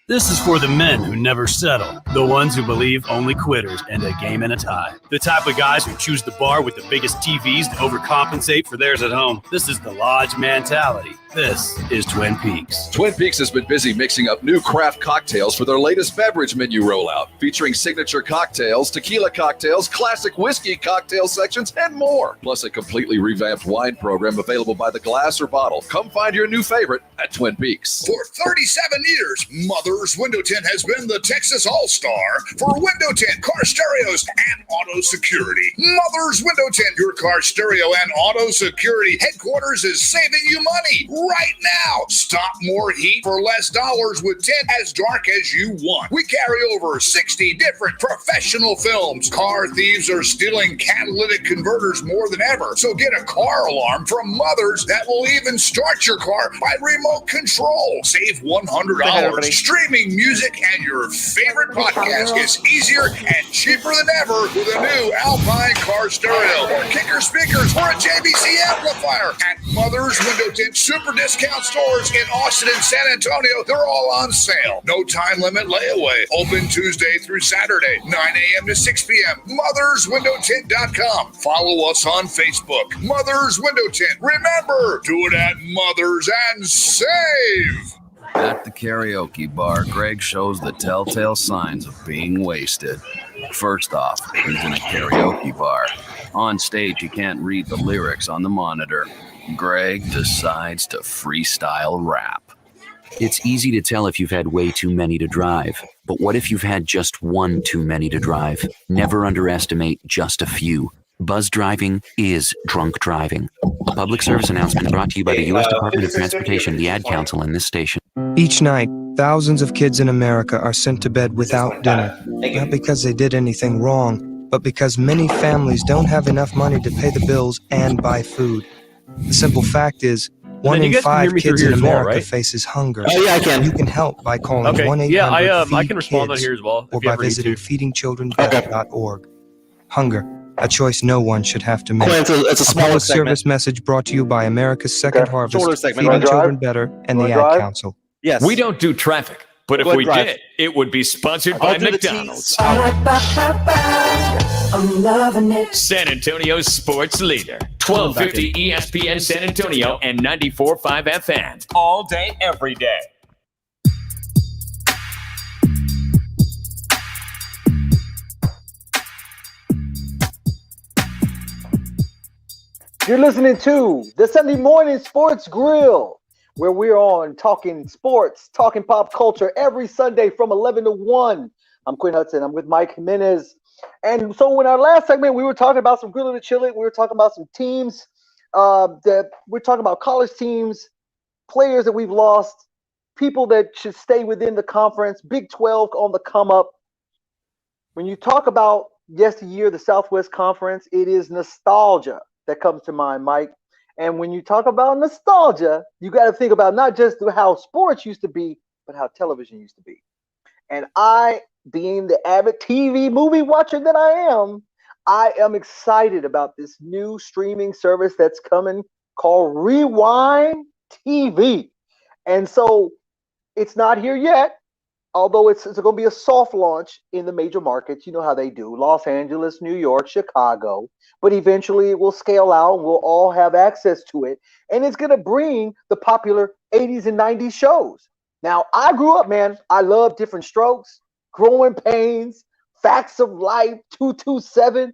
This is for the men who never settle, the ones who believe only quitters end a game in a tie, the type of guys who choose the bar with the biggest TVs to overcompensate for theirs at home. This is the Lodge mentality. This is Twin Peaks. Twin Peaks has been busy mixing up new craft cocktails for their latest beverage menu rollout, featuring signature cocktails, tequila cocktails, classic whiskey cocktail sections, and more. Plus a completely revamped wine program available by the glass or bottle. Come find your new favorite at Twin Peaks. For 37 years, Mother's Window Tint has been the Texas All-Star for window tint, car stereos, and auto security. Mother's Window Tint, your car stereo and auto security headquarters, is saving you money right now. Stop more heat for less dollars with tint as dark as you want. We carry over 60 different professional films. Car thieves are stealing catalytic converters more than ever, so get a car alarm from Mother's that will even start your car by remote control. Save $100. Streaming music and your favorite podcast is easier and cheaper than ever with a new Alpine car stereo or kicker speakers or a JBC amplifier. At Mother's Window Tint Super Discount stores in Austin and San Antonio, they're all on sale. No time limit layaway. Open Tuesday through Saturday, 9 a.m. to 6 p.m. MothersWindowTint.com. Follow us on Facebook. Mother's Window Tint. Remember, do it at Mother's and save. At the karaoke bar, Greg shows the telltale signs of being wasted. First off, he's in a karaoke bar. On stage, he can't read the lyrics on the monitor. Greg decides to freestyle rap. It's easy to tell if you've had way too many to drive. But what if you've had just one too many to drive? Never underestimate just a few. Buzz driving is drunk driving. A public service announcement brought to you by the U.S. Department of Transportation, the Ad Council, and this station. Each night, thousands of kids in America are sent to bed without dinner. Not because they did anything wrong, but because many families don't have enough money to pay the bills and buy food. The simple fact is, 1 in 5 kids in America faces hunger. Oh, yeah, I can. You can help by calling 1-800-FEED Yeah, I can respond on kids, here as well. or by visiting feedingchildren.org. Hunger, a choice no one should have to make. It's a smaller public segment. service message brought to you by America's Second Harvest, Shorter segment. Feeding You wanna Children drive? Better, and You the wanna Ad drive? Council. Yes. We don't do traffic, but if Go ahead, we drive. did, it would be sponsored I'll by do the McDonald's. I'm loving it. San Antonio's sports leader. 1250 ESPN San Antonio and 94.5 FM. All day, every day. You're listening to the Sunday Morning Sports Grill, where we're on talking sports, talking pop culture every Sunday from 11 to 1. I'm Quinn Hudson. I'm with Mike Jimenez. And so in our last segment, we were talking about some Grill to Chill It. We were talking about some teams that we're talking about college teams, players that we've lost, people that should stay within the conference, Big 12 on the come up. When you talk about yesteryear, the Southwest Conference, it is nostalgia that comes to mind, Mike. And when you talk about nostalgia, you got to think about not just how sports used to be, but how television used to be. And I, being the avid TV movie watcher that I am excited about this new streaming service that's coming called Rewind TV. And so it's not here yet, although it's going to be a soft launch in the major markets. You know how they do: Los Angeles, New York, Chicago. But eventually it will scale out and we'll all have access to it. And it's going to bring the popular 80s and 90s shows. Now, I grew up, man. I love Different Strokes, Growing Pains, Facts of Life, 227.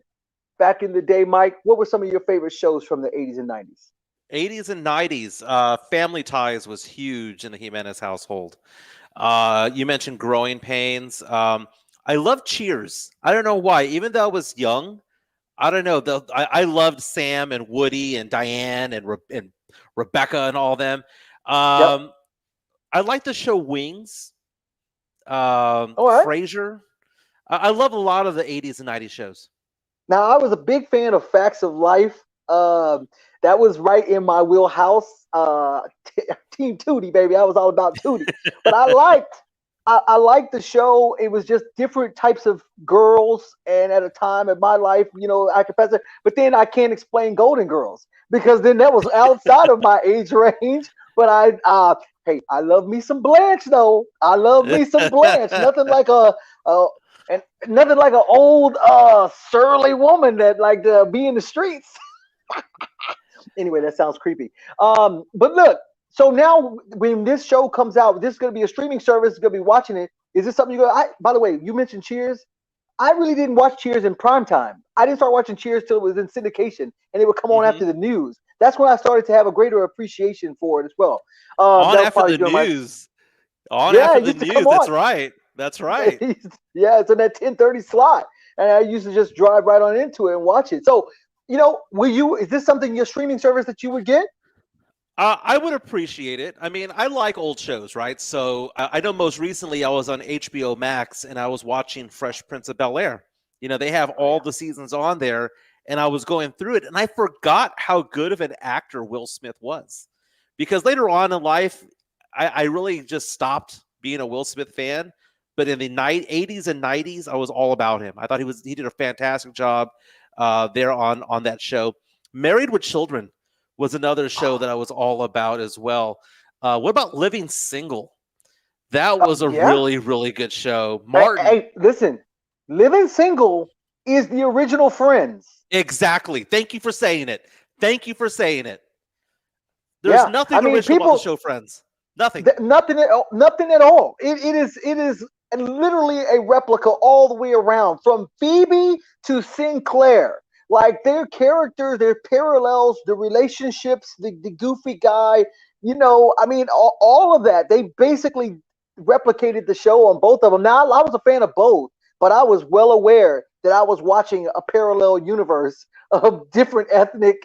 Back in the day, Mike, what were some of your favorite shows from the 80s and 90s? 80s and 90s. Family Ties was huge in the Jimenez household. You mentioned Growing Pains. I love Cheers. I don't know why. Even though I was young, I don't know. I loved Sam and Woody and Diane and Rebecca and all them. I like the show Wings. Frasier. I love a lot of the 80s and 90s shows. Now, I was a big fan of Facts of Life. That was right in my wheelhouse. Team Tootie, baby. I was all about Tootie. But I liked the show. It was just different types of girls. And at a time in my life, I could pass it. But then I can't explain Golden Girls because then that was outside of my age range. But hey, I love me some Blanche, though. I love me some Blanche. Nothing like nothing like an old surly woman that liked to be in the streets. Anyway, that sounds creepy. But look, so now when this show comes out, this is going to be a streaming service. Is going to be watching it. Is this something by the way, you mentioned Cheers. I really didn't watch Cheers in prime time. I didn't start watching Cheers till it was in syndication, and it would come on after the news. That's when I started to have a greater appreciation for it as well. On after the news. After the news. That's right. That's right. Yeah, it's in that 10:30 slot, and I used to just drive right on into it and watch it. So, is this something, your streaming service, that you would get? I would appreciate it. I mean, I like old shows, right? So I know most recently I was on HBO Max and I was watching Fresh Prince of Bel-Air. They have all the seasons on there, and I was going through it, and I forgot how good of an actor Will Smith was. Because later on in life, I really just stopped being a Will Smith fan. But in the 80s and 90s, I was all about him. I thought he did a fantastic job there on that show. Married with Children was another show that I was all about as well. What about Living Single? That was a really, really good show. Martin. Hey, listen, Living Single is the original Friends. Exactly. Thank you for saying it. There's nothing original about the show Friends. Nothing. Nothing at all. It is literally a replica all the way around, from Phoebe to Sinclair. Like, their characters, their parallels, the relationships, the goofy guy, all of that. They basically replicated the show on both of them. Now, I was a fan of both, but I was well aware that I was watching a parallel universe of different ethnic,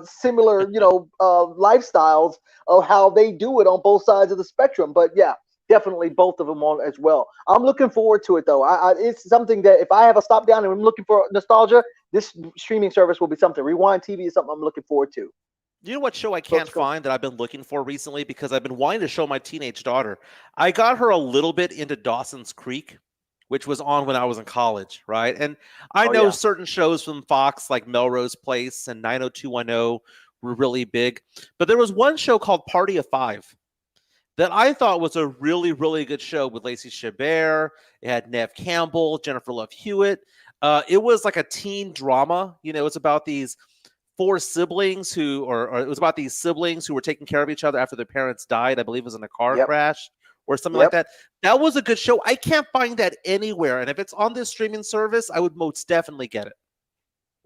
similar, lifestyles of how they do it on both sides of the spectrum. But yeah, definitely both of them on as well. I'm looking forward to it, though. It's something that if I have a stop down and I'm looking for nostalgia, this streaming service will be something. Rewind TV is something I'm looking forward to. You know what show I can't find that I've been looking for recently, because I've been wanting to show my teenage daughter? I got her a little bit into Dawson's Creek, which was on when I was in college, right? And I know certain shows from Fox like Melrose Place and 90210 were really big. But there was one show called Party of Five that I thought was a really, really good show with Lacey Chabert. It had Nev Campbell, Jennifer Love Hewitt. It was like a teen drama. It's about these four siblings or it was about these siblings who were taking care of each other after their parents died. I believe it was in a car crash or something like that. That was a good show. I can't find that anywhere. And if it's on this streaming service, I would most definitely get it.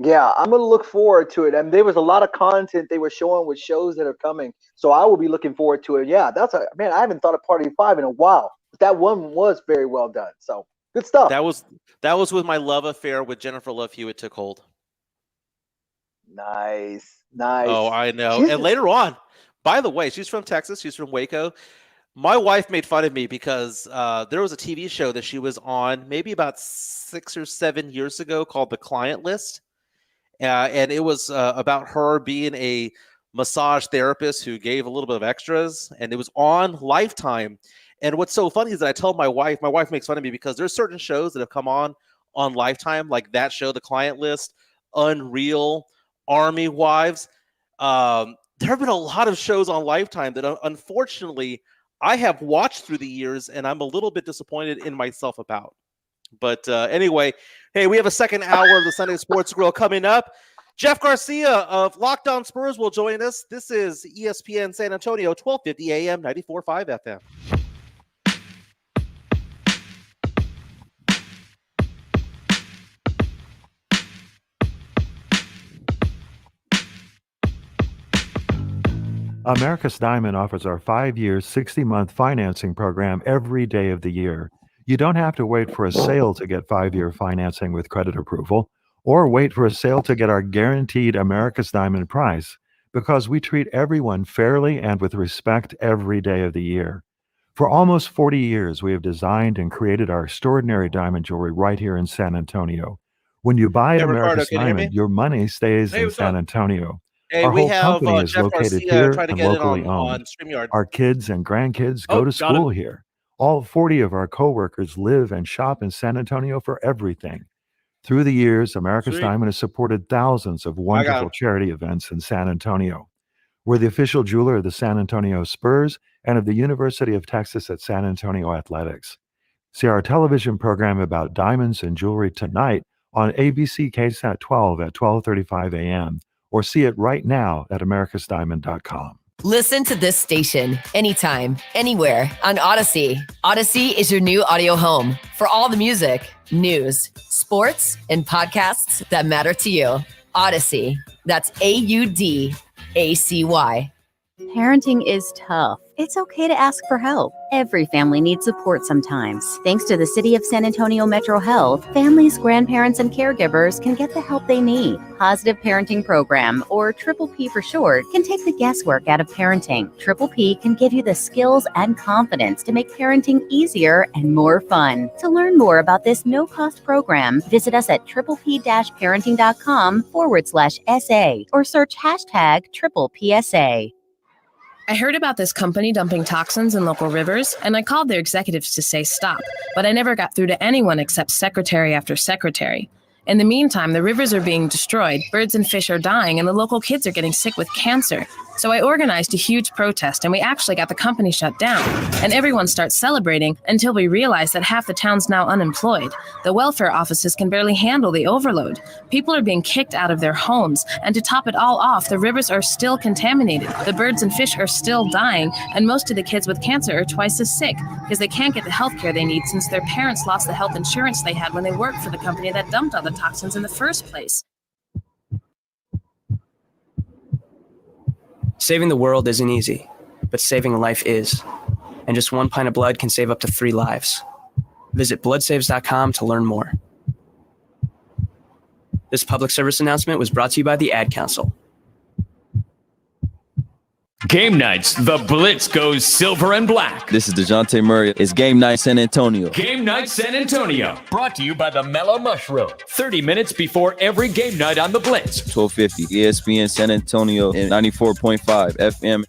Yeah, I'm going to look forward to it. And there was a lot of content they were showing with shows that are coming. So I will be looking forward to it. Yeah, I haven't thought of Party of Five in a while. But that one was very well done. So good stuff. That was with my love affair with Jennifer Love Hewitt took hold. Nice. Oh, I know. And later on, by the way, she's from Texas. She's from Waco. My wife made fun of me because there was a TV show that she was on maybe about 6 or 7 years ago called The Client List. And it was about her being a massage therapist who gave a little bit of extras, and it was on Lifetime. And what's so funny is that I told my wife makes fun of me because there's certain shows that have come on Lifetime, like that show, The Client List, Unreal, Army Wives. There have been a lot of shows on Lifetime that unfortunately I have watched through the years, and I'm a little bit disappointed in myself about. But anyway, hey, we have a second hour of the Sunday Sports Grill coming up. Jeff Garcia of Locked On Spurs will join us. This is ESPN San Antonio, 1250 AM, 94.5 FM. America's Diamond offers our 5-year, 60-month financing program every day of the year. You don't have to wait for a sale to get 5-year financing with credit approval, or wait for a sale to get our guaranteed America's Diamond price, because we treat everyone fairly and with respect every day of the year. For almost 40 years, we have designed and created our extraordinary diamond jewelry right here in San Antonio. When you buy Hey, America's Ricardo, can you hear me? Diamond, your money stays Hey, in what's San up? Antonio. Hey, Our we whole have company is Jeff located Garcia here trying to and get in locally on owned. StreamYard. Our kids and grandkids go to got him. school here. All 40 of our coworkers live and shop in San Antonio for everything. Through the years, America's Sweet. Diamond has supported thousands of him. wonderful charity events in San Antonio. We're the official jeweler of the San Antonio Spurs and of the University of Texas at San Antonio Athletics. See our television program about diamonds and jewelry tonight on ABC KSAT 12 at 12:35 a.m. or see it right now at americasdiamond.com. Listen to this station anytime, anywhere on Odyssey. Odyssey is your new audio home for all the music, news, sports, and podcasts that matter to you. Odyssey. That's AUDACY. Parenting is tough. It's okay to ask for help. Every family needs support sometimes. Thanks to the City of San Antonio Metro Health, families, grandparents, and caregivers can get the help they need. Positive Parenting Program, or Triple P for short, can take the guesswork out of parenting. Triple P can give you the skills and confidence to make parenting easier and more fun. To learn more about this no-cost program, visit us at triple-p-parenting.com/SA or search #TriplePSA. I heard about this company dumping toxins in local rivers, and I called their executives to say stop, but I never got through to anyone except secretary after secretary. In the meantime, the rivers are being destroyed, birds and fish are dying, and the local kids are getting sick with cancer. So I organized a huge protest, and we actually got the company shut down. And everyone starts celebrating until we realize that half the town's now unemployed. The welfare offices can barely handle the overload. People are being kicked out of their homes, and to top it all off, the rivers are still contaminated. The birds and fish are still dying, and most of the kids with cancer are twice as sick because they can't get the health care they need since their parents lost the health insurance they had when they worked for the company that dumped all the toxins in the first place. Saving the world isn't easy, but saving a life is. And just 1 pint of blood can save up to 3 lives. Visit bloodsaves.com to learn more. This public service announcement was brought to you by the Ad Council. Game nights, the Blitz goes silver and black. This is DeJounte Murray. It's Game Night San Antonio. Game Night San Antonio, brought to you by the Mellow Mushroom. 30 minutes before every game night on the Blitz. 1250 ESPN San Antonio and 94.5 FM.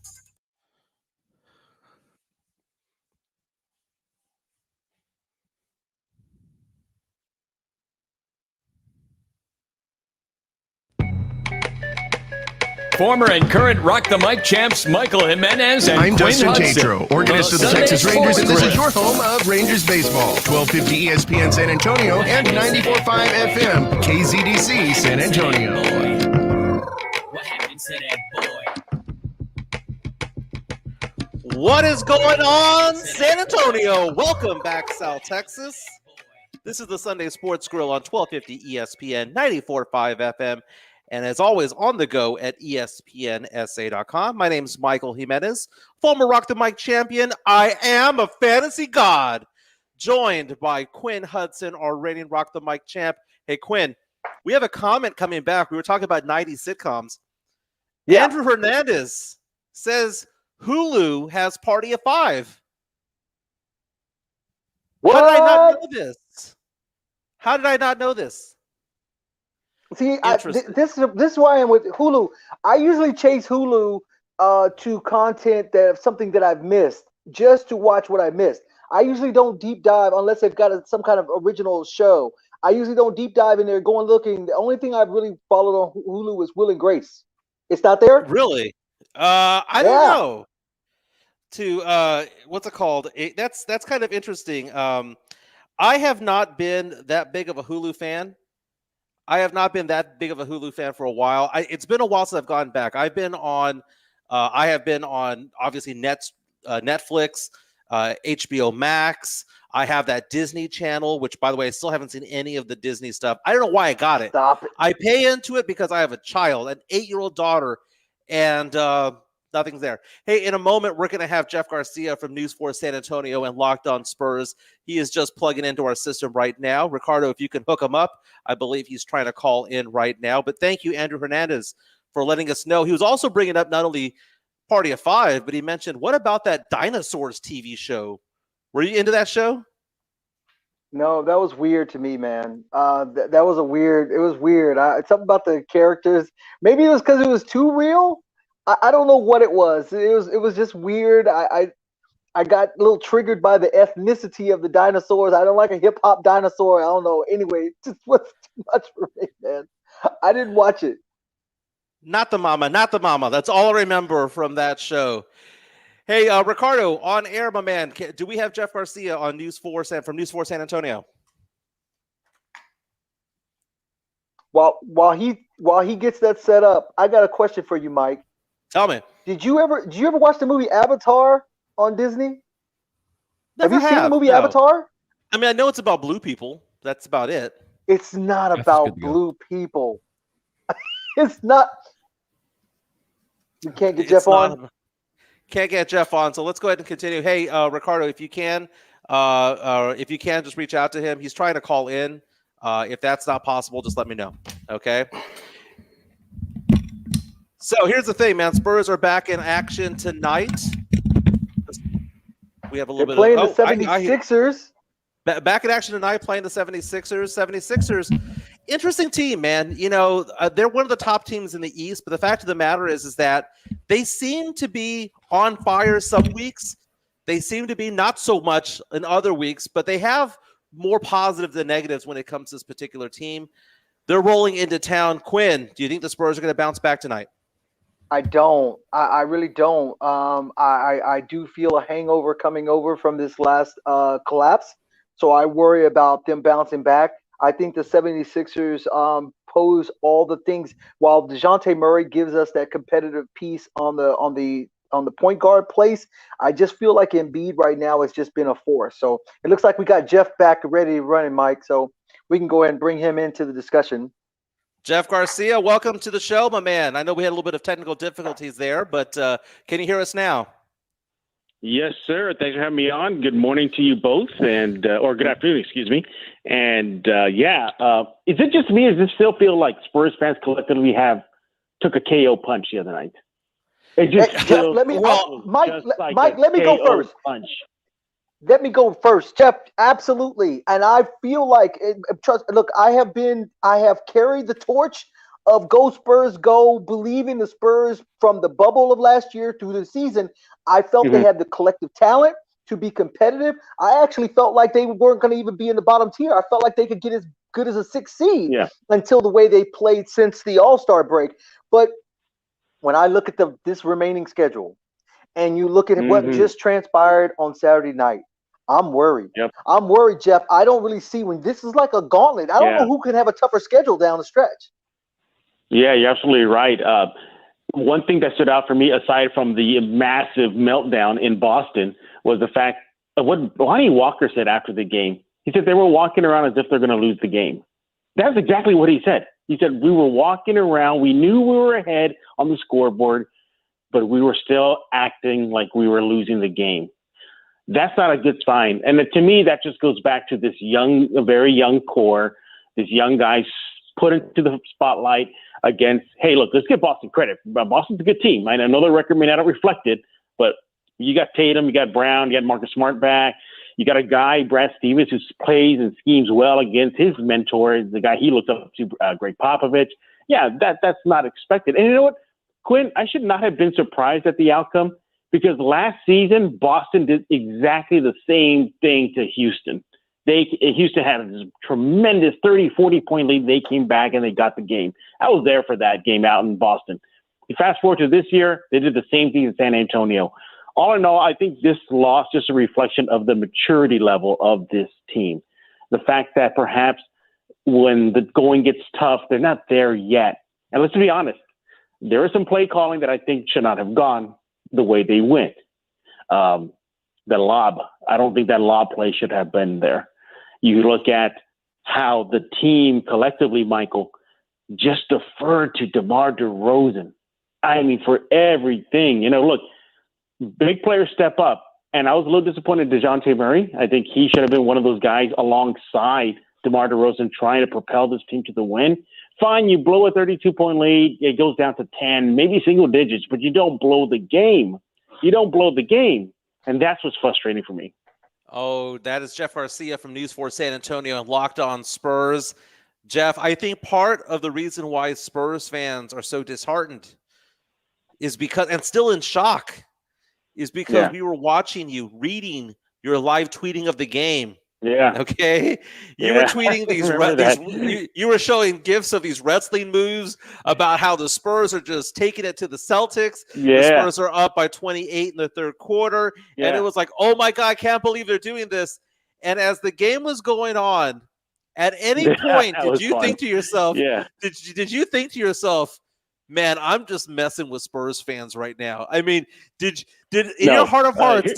Former and current Rock the Mic champs Michael Jimenez and I'm Quinn Dustin Hudson. Tatro, organist of the Sunday Texas Rangers, and this is your Sports home of Rangers Baseball. 1250 ESPN San Antonio and 94.5 FM KZDC San Antonio. What happened to that boy? What is going on, San Antonio? Welcome back, South Texas. This is the Sunday Sports Grill on 1250 ESPN, 94.5 FM. And as always, on the go at ESPNSA.com. My name is Michael Jimenez, former Rock the Mic champion. I am a fantasy god. Joined by Quinn Hudson, our reigning Rock the Mic champ. Hey, Quinn, we have a comment coming back. We were talking about 90s sitcoms. Yeah. Andrew Hernandez says Hulu has Party of Five. How did I not know this? How did I not know this? See, this is why I am with Hulu. I usually chase Hulu to content something that I've missed, just to watch what I missed. I usually don't deep dive unless they've got some kind of original show. I usually don't deep dive in there going looking. The only thing I've really followed on Hulu is Will and Grace. It's not there? Really? I don't know. What's it called? That's kind of interesting. I have not been that big of a Hulu fan. I have not been that big of a Hulu fan for a while. It's been a while since I've gone back. I have been on obviously Netflix, HBO Max. I have that Disney channel, which, by the way, I still haven't seen any of the Disney stuff. I don't know why I got it. Stop it. I pay into it because I have a child, an 8-year-old daughter, and nothing's there. Hey, in a moment, we're going to have Jeff Garcia from News 4 San Antonio and Locked On Spurs. He is just plugging into our system right now. Ricardo, if you can hook him up, I believe he's trying to call in right now. But thank you, Andrew Hernandez, for letting us know. He was also bringing up not only Party of Five, but he mentioned, what about that Dinosaurs TV show? Were you into that show? No, that was weird to me, man. That was it was weird. Something about the characters. Maybe it was because it was too real. I don't know what it was. It was just weird. I got a little triggered by the ethnicity of the dinosaurs. I don't like a hip hop dinosaur. I don't know. Anyway, it just was too much for me, man. I didn't watch it. Not the mama. That's all I remember from that show. Hey, Ricardo, on air, my man. Do we have Jeff Garcia on News 4 from News 4 San Antonio? While he gets that set up, I got a question for you, Mike. Tell me. Did you ever watch the movie Avatar on Disney? Never have you seen the movie Avatar? I mean, I know it's about blue people. That's about it. It's not about blue people. It's not. You can't get Jeff on. Can't get Jeff on, so let's go ahead and continue. Hey, Ricardo, if you can just reach out to him. He's trying to call in. If that's not possible, just let me know. Okay. So here's the thing, man. Spurs are back in action tonight. We have a little They're bit playing the 76ers. Back in action tonight, playing the 76ers. 76ers, interesting team, man. You know, they're one of the top teams in the East, but the fact of the matter is that they seem to be on fire some weeks. They seem to be not so much in other weeks, but they have more positives than negatives when it comes to this particular team. They're rolling into town. Quinn, do you think the Spurs are going to bounce back tonight? I don't. I really don't. I do feel a hangover coming over from this last collapse. So I worry about them bouncing back. I think the 76ers pose all the things. While DeJounte Murray gives us that competitive piece on the point guard place, I just feel like Embiid right now has just been a force. So it looks like we got Jeff back ready to run, Mike. So we can go ahead and bring him into the discussion. Jeff Garcia, welcome to the show, my man. I know we had a little bit of technical difficulties there, but can you hear us now? Yes, sir. Thanks for having me on. Good morning to you both, and or good afternoon, excuse me. And is it just me, or does it still feel like Spurs fans collectively took a KO punch the other night? It just Jeff, Mike, let me go first. Punch. Let me go first, Jeff. Absolutely, and I feel like look, I have carried the torch of Go Spurs Go, believing the Spurs from the bubble of last year through the season. I felt they had the collective talent to be competitive. I actually felt like they weren't going to even be in the bottom tier. I felt like they could get as good as a 6th seed until the way they played since the All-Star break. But when I look at this remaining schedule and you look at what just transpired on Saturday night, I'm worried. I'm worried, Jeff. I don't really see when this is like a gauntlet. I don't know who can have a tougher schedule down the stretch. Yeah, you're absolutely right. One thing that stood out for me, aside from the massive meltdown in Boston, was the fact of what Lonnie Walker said after the game. He said they were walking around as if they're going to lose the game. That's exactly what he said. He said, we were walking around. We knew we were ahead on the scoreboard, but we were still acting like we were losing the game. That's not a good sign. And to me, that just goes back to this very young core, this young guys put into the spotlight against, hey, look, let's give Boston credit. Boston's a good team. I know the record may not reflect it, but you got Tatum, you got Brown, you got Marcus Smart back. You got a guy, Brad Stevens, who plays and schemes well against his mentor, the guy he looks up to, Greg Popovich. Yeah, that's not expected. And you know what, Quinn, I should not have been surprised at the outcome, because last season, Boston did exactly the same thing to Houston. Houston had a tremendous 30, 40-point lead. They came back and they got the game. I was there for that game out in Boston. You fast forward to this year, they did the same thing in San Antonio. All in all, I think this loss is just a reflection of the maturity level of this team. The fact that perhaps when the going gets tough, they're not there yet. And let's be honest, there is some play calling that I think should not have gone the way they went. The lob, I don't think that lob play should have been there. You look at how the team collectively, Michael, just deferred to DeMar DeRozan. I mean, for everything. Look, big players step up. And I was a little disappointed in DeJounte Murray. I think he should have been one of those guys alongside DeMar DeRozan trying to propel this team to the win. Fine, you blow a 32-point lead. It goes down to 10, maybe single digits, but you don't blow the game. You don't blow the game. And that's what's frustrating for me. Oh, that is Jeff Garcia from News 4 San Antonio and Locked On Spurs. Jeff, I think part of the reason why Spurs fans are so disheartened is because, and still in shock, is because we were watching you, reading your live tweeting of the game. Yeah. Okay. You were tweeting you were showing gifs of these wrestling moves about how the Spurs are just taking it to the Celtics. Yeah. The Spurs are up by 28 in the third quarter. Yeah. And it was like, oh my God, I can't believe they're doing this. And as the game was going on, at any point, did you think to yourself, did you think to yourself, man, I'm just messing with Spurs fans right now? I mean, did in your heart of hearts,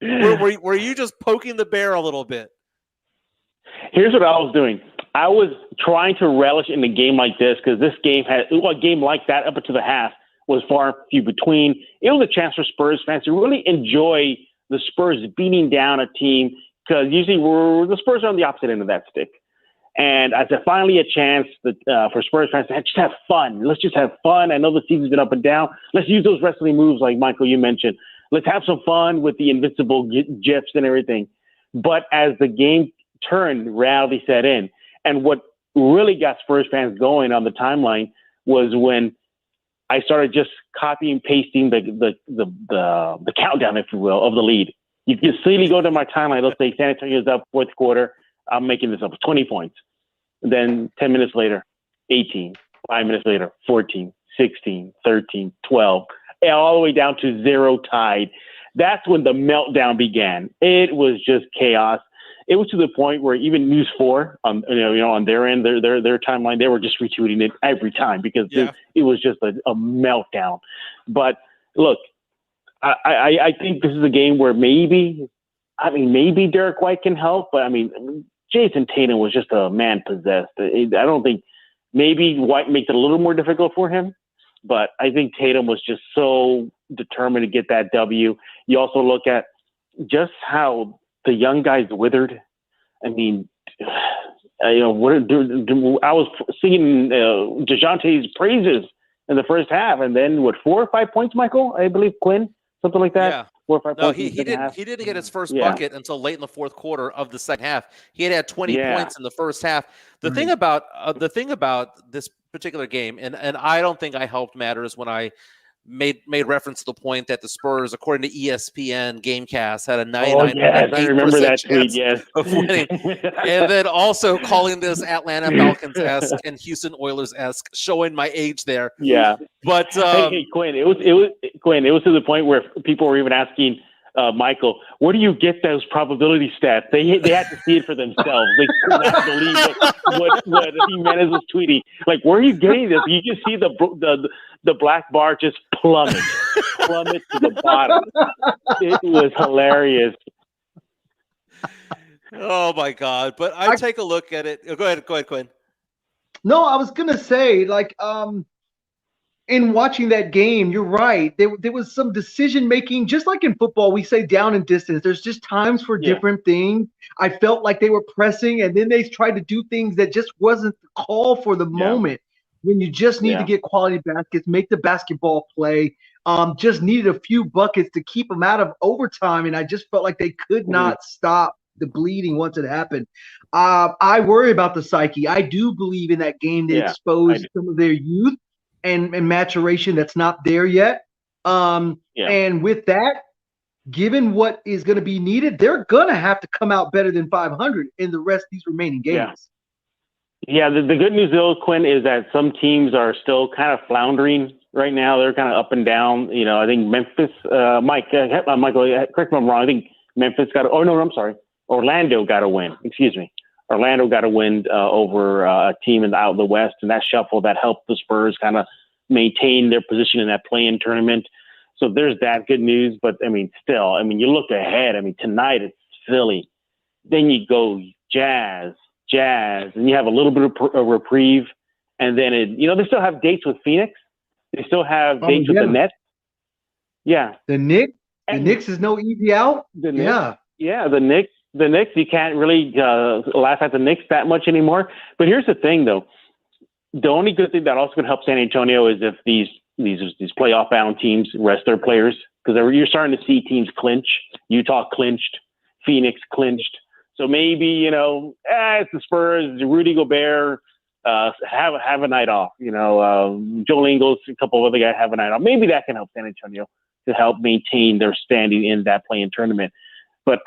were you just poking the bear a little bit? Here's what I was doing. I was trying to relish in a game like this, because this game a game like that up until the half was far and few between. It was a chance for Spurs fans to really enjoy the Spurs beating down a team, because usually the Spurs are on the opposite end of that stick. And I said, finally a chance for Spurs fans to just have fun. Let's just have fun. I know the season's been up and down. Let's use those wrestling moves like, Michael, you mentioned. Let's have some fun with the invincible GIFs and everything. But as the game turned, reality set in. And what really got Spurs fans going on the timeline was when I started just copying and pasting the countdown, if you will, of the lead. You can see go to my timeline. Let's say San Antonio's up fourth quarter. I'm making this up, 20 points. Then 10 minutes later, 18. 5 minutes later, 14, 16, 13, 12. And all the way down to 0 tied. That's when the meltdown began. It was just chaos. It was to the point where even News 4, on their end, their timeline, they were just retweeting it every time, because it was just a meltdown. But look, I think this is a game where maybe Derek White can help, but Jason Tatum was just a man possessed. I don't think maybe White makes it a little more difficult for him. But I think Tatum was just so determined to get that W. You also look at just how the young guys withered. I mean, I was singing DeJounte's praises in the first half, and then 4 or 5 points, Michael, I believe, Quinn, something like that. Yeah. 4 or 5 points. He didn't get his first bucket until late in the fourth quarter of the second half. He had 20 points in the first half. The thing about this particular game, and I don't think I helped matters when I made reference to the point that the Spurs, according to ESPN Gamecast, had a 99.8% chance of winning. And then also calling this Atlanta Falcons-esque and Houston Oilers-esque, showing my age there. Yeah. But hey, Quinn, it was to the point where people were even asking Michael, where do you get those probability stats? They had to see it for themselves. They could not believe what Jimenez was tweeting. Like, where are you getting this? You just see the black bar just plummet to the bottom. It was hilarious. Oh my God! But I take a look at it. Go ahead, Quinn. No, I was gonna say, in watching that game, you're right. There was some decision making, just like in football, we say down and distance. There's just times for different things. I felt like they were pressing, and then they tried to do things that just wasn't the call for the moment. When you just need to get quality baskets, make the basketball play. just needed a few buckets to keep them out of overtime, and I just felt like they could not stop the bleeding once it happened. I worry about the psyche. I do believe in that game they exposed some of their youth and maturation that's not there yet. And with that, given what is going to be needed, they're going to have to come out better than 500 in the rest of these remaining games. Yeah, the good news, though, Quinn, is that some teams are still kind of floundering right now. They're kind of up and down. You know, I think Memphis, Michael, correct me if I'm wrong. I think Memphis Orlando got a win. Excuse me. Orlando got a win over a team out of the West, and that shuffle that helped the Spurs kind of maintain their position in that play-in tournament. So there's that good news. But, I mean, still, I mean, you look ahead. I mean, tonight it's Philly. Then you go Jazz, and you have a little bit of a reprieve. And then, they still have dates with Phoenix. They still have dates with the Nets. Yeah. The Knicks is no easy out. The Knicks, you can't really laugh at the Knicks that much anymore. But here's the thing, though. The only good thing that also could help San Antonio is if these playoff-bound teams rest their players, because you're starting to see teams clinch. Utah clinched. Phoenix clinched. So maybe, it's the Spurs, Rudy Gobert, have a night off. Joel Ingles, a couple of other guys have a night off. Maybe that can help San Antonio to help maintain their standing in that play-in tournament. But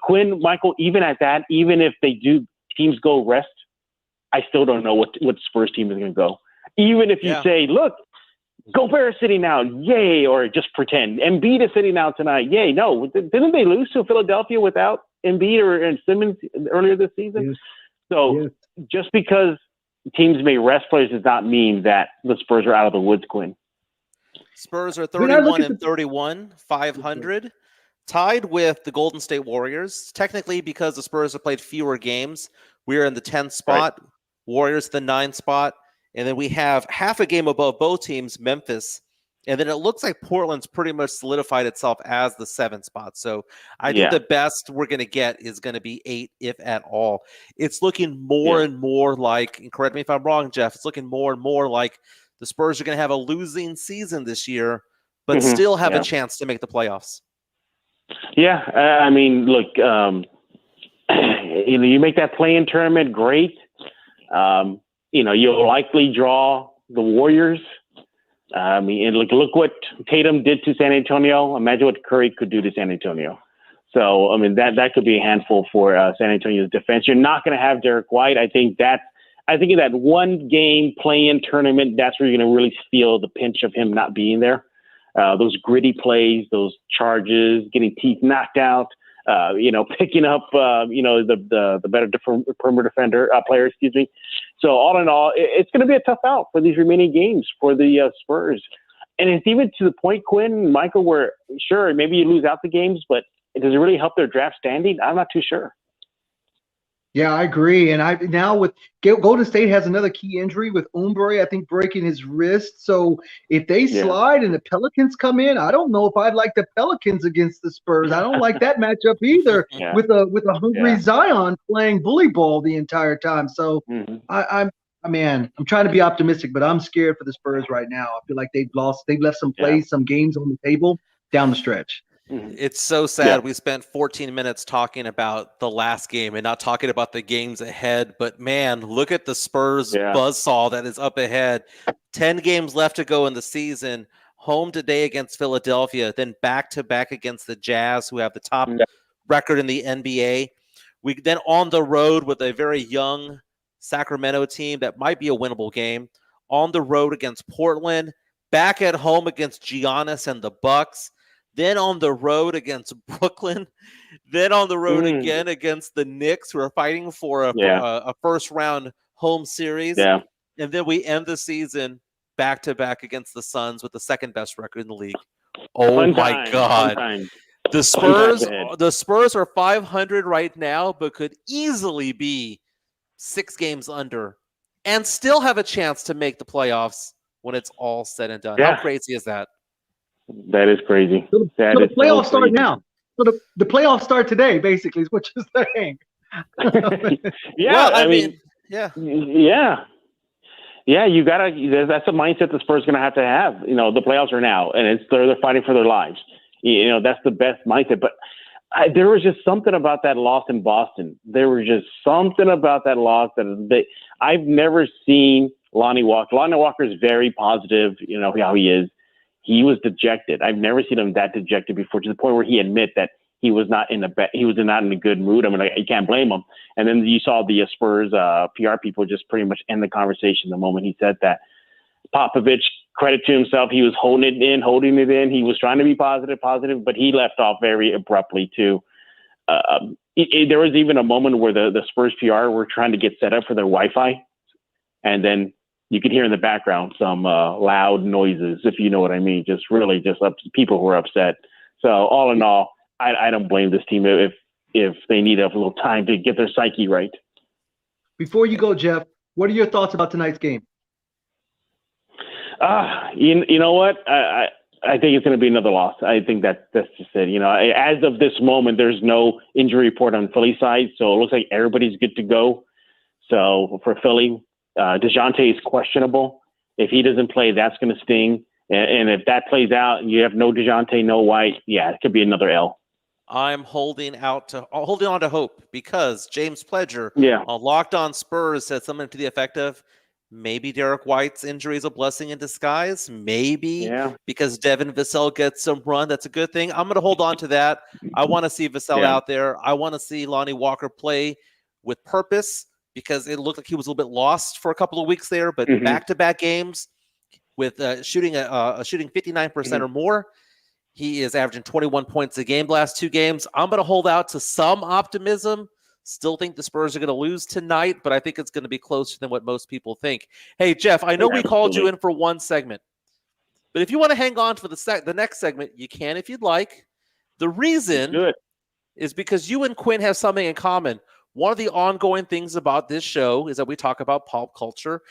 Quinn, Michael, even at that, even if teams go rest, I still don't know what Spurs team is going to go. Even if you say, look, Gobert is sitting out, yay, or just pretend. Embiid is sitting out tonight, yay. No, didn't they lose to Philadelphia without Embiid and Simmons earlier this season? Yes. So just because teams may rest players does not mean that the Spurs are out of the woods, Quinn. Spurs are 31-31, 500, tied with the Golden State Warriors. Technically, because the Spurs have played fewer games, we are in the 10th spot, right. Warriors the 9th spot, and then we have half a game above both teams, Memphis. And then it looks like Portland's pretty much solidified itself as the 7th spot. So I think the best we're going to get is going to be 8, if at all. It's looking more and more like, and correct me if I'm wrong, Jeff, it's looking more and more like the Spurs are going to have a losing season this year, but still have a chance to make the playoffs. Yeah, I mean, look, you make that play-in tournament, great. You'll likely draw the Warriors. And look what Tatum did to San Antonio. Imagine what Curry could do to San Antonio. So, I mean, that could be a handful for San Antonio's defense. You're not going to have Derek White. I think in that one game play-in tournament, that's where you're going to really feel the pinch of him not being there. Those gritty plays, those charges, getting teeth knocked out, picking up, the better perimeter defender player, excuse me. So all in all, it's going to be a tough out for these remaining games for the Spurs. And it's even to the point, Quinn, Michael, where sure, maybe you lose out the games, but does it really help their draft standing? I'm not too sure. Yeah, I agree. And now with Golden State has another key injury with Oubre, I think, breaking his wrist. So if they slide and the Pelicans come in, I don't know if I'd like the Pelicans against the Spurs. I don't like that matchup either with a hungry Zion playing bully ball the entire time. So I'm trying to be optimistic, but I'm scared for the Spurs right now. I feel like they've left some plays, some games on the table down the stretch. It's so sad. We spent 14 minutes talking about the last game and not talking about the games ahead. But, man, look at the Spurs buzzsaw that is up ahead. 10 games left to go in the season. Home today against Philadelphia, then back-to-back against the Jazz, who have the top record in the NBA. We then on the road with a very young Sacramento team that might be a winnable game. On the road against Portland. Back at home against Giannis and the Bucks. Then on the road against Brooklyn, then on the road again against the Knicks, who are fighting for a first-round home series. Yeah. And then we end the season back-to-back against the Suns with the second-best record in the league. Oh, my God. The Spurs are 500 right now, but could easily be 6 games under and still have a chance to make the playoffs when it's all said and done. Yeah. How crazy is that? That is crazy. So the playoffs start now. So the playoffs start today, basically, is what you're saying. Yeah, well, I mean, Yeah, you gotta. That's a mindset the Spurs are gonna have to have. You know, the playoffs are now, and they're fighting for their lives. You know, that's the best mindset. But there was just something about that loss in Boston. There was just something about that loss that I've never seen Lonnie Walker. Lonnie Walker is very positive. You know how he is. He was dejected. I've never seen him that dejected before, to the point where he admit that he was not in a good mood. I mean, you can't blame him. And then you saw the Spurs PR people just pretty much end the conversation the moment he said that. Popovich, credit to himself, he was holding it in. He was trying to be positive, but he left off very abruptly too. There was even a moment where the Spurs PR were trying to get set up for their Wi-Fi, and then you could hear in the background some loud noises, if you know what I mean. Just people who were upset. So all in all, I don't blame this team if they need a little time to get their psyche right. Before you go, Jeff, what are your thoughts about tonight's game? You know what? I think it's going to be another loss. I think that's just it. You know, as of this moment, there's no injury report on Philly side, so it looks like everybody's good to go. So for Philly, DeJounte is questionable. If he doesn't play, that's going to sting. And if that plays out, you have no DeJounte, no White. Yeah, it could be another L. I'm holding on to hope, because James Pledger on Locked On Spurs said something to the effect of, maybe Derek White's injury is a blessing in disguise. Maybe because Devin Vassell gets some run. That's a good thing. I'm going to hold on to that. I want to see Vassell out there. I want to see Lonnie Walker play with purpose, because it looked like he was a little bit lost for a couple of weeks there. But back-to-back games with shooting 59% or more, he is averaging 21 points a game the last 2 games. I'm going to hold out to some optimism. Still think the Spurs are going to lose tonight, but I think it's going to be closer than what most people think. Hey, Jeff, I know we called you in for one segment, but if you want to hang on for the next segment, you can if you'd like. The reason is because you and Quinn have something in common. One of the ongoing things about this show is that we talk about pop culture,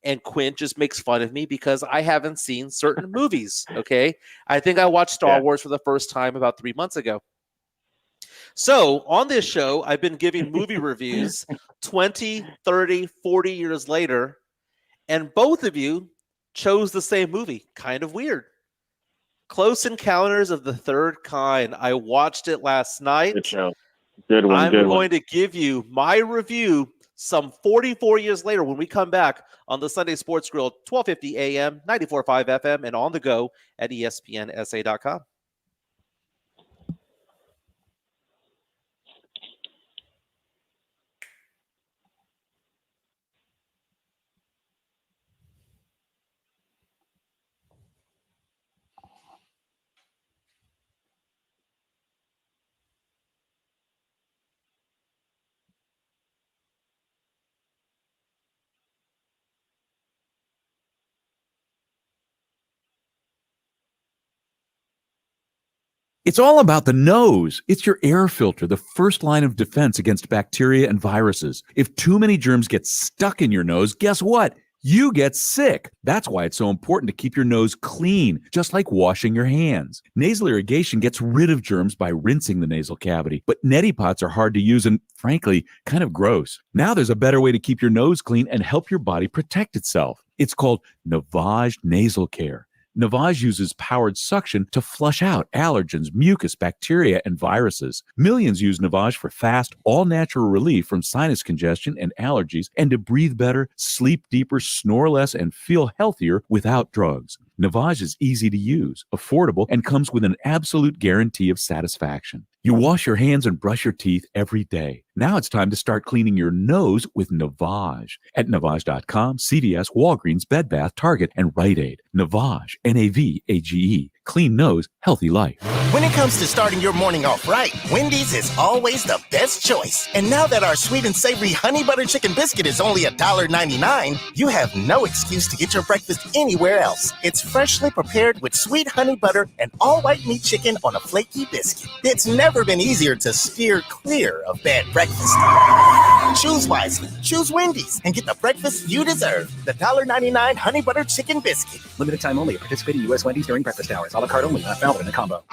and Quinn just makes fun of me because I haven't seen certain movies, okay? I think I watched Star Wars for the first time about 3 months ago. So on this show, I've been giving movie reviews 20, 30, 40 years later, and both of you chose the same movie. Kind of weird. Close Encounters of the Third Kind. I watched it last night. Good show. Good one. I'm going to give you my review some 44 years later when we come back on the Sunday Sports Grill, 1250 AM, 94.5 FM, and on the go at ESPNSA.com. It's all about the nose. It's your air filter, the first line of defense against bacteria and viruses. If too many germs get stuck in your nose, guess what? You get sick. That's why it's so important to keep your nose clean, just like washing your hands. Nasal irrigation gets rid of germs by rinsing the nasal cavity, but neti pots are hard to use and, frankly, kind of gross. Now there's a better way to keep your nose clean and help your body protect itself. It's called Navage Nasal Care. Navage uses powered suction to flush out allergens, mucus, bacteria, and viruses. Millions use Navage for fast, all-natural relief from sinus congestion and allergies, and to breathe better, sleep deeper, snore less, and feel healthier without drugs. Navage is easy to use, affordable, and comes with an absolute guarantee of satisfaction. You wash your hands and brush your teeth every day. Now it's time to start cleaning your nose with Navage. At Navage.com, CVS, Walgreens, Bed Bath, Target, and Rite Aid. Navage, N-A-V-A-G-E. Clean nose, healthy life. When it comes to starting your morning off right, Wendy's is always the best choice. And now that our sweet and savory honey butter chicken biscuit is only $1.99, you have no excuse to get your breakfast anywhere else. It's freshly prepared with sweet honey butter and all white meat chicken on a flaky biscuit. It's never been easier to steer clear of bad breakfast. Choose wisely. Choose Wendy's and get the breakfast you deserve. The $1.99 honey butter chicken biscuit. Limited time only. Participating U.S. Wendy's during breakfast hours. A la carte only. Not valid in a combo.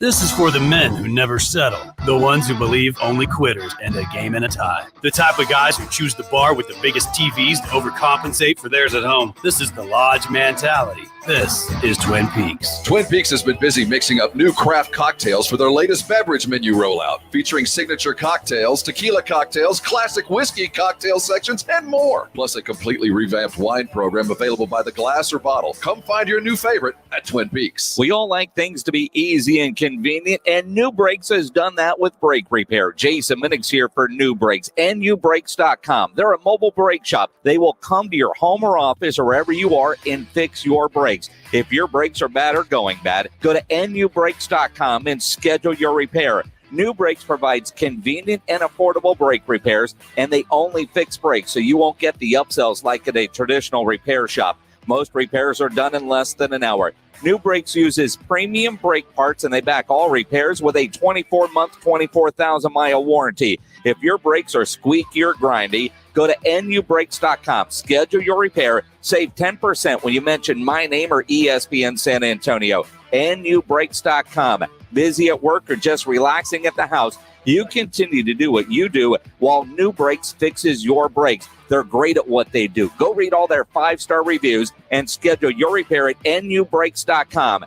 This is for the men who never settle, the ones who believe only quitters end a game in a tie, the type of guys who choose the bar with the biggest TVs to overcompensate for theirs at home. This is the Lodge mentality. This is Twin Peaks. Twin Peaks has been busy mixing up new craft cocktails for their latest beverage menu rollout, featuring signature cocktails, tequila cocktails, classic whiskey cocktail sections, and more. Plus a completely revamped wine program available by the glass or bottle. Come find your new favorite at Twin Peaks. We all like things to be easy and convenient, and New Brakes has done that with brake repair. Jason Minnick's here for New Brakes, nubrakes.com. They're a mobile brake shop. They will come to your home or office or wherever you are and fix your brakes. If your brakes are bad or going bad, go to nubrakes.com and schedule your repair. New Brakes provides convenient and affordable brake repairs, and they only fix brakes, so you won't get the upsells like at a traditional repair shop. Most repairs are done in less than an hour. New Brakes uses premium brake parts, and they back all repairs with a 24-month, 24,000-mile warranty. If your brakes are squeaky or grindy, go to nubrakes.com. Schedule your repair. Save 10% when you mention my name or ESPN San Antonio. nubrakes.com. Busy at work or just relaxing at the house, you continue to do what you do while New Brakes fixes your brakes. They're great at what they do. Go read all their 5-star reviews and schedule your repair at nubrakes.com.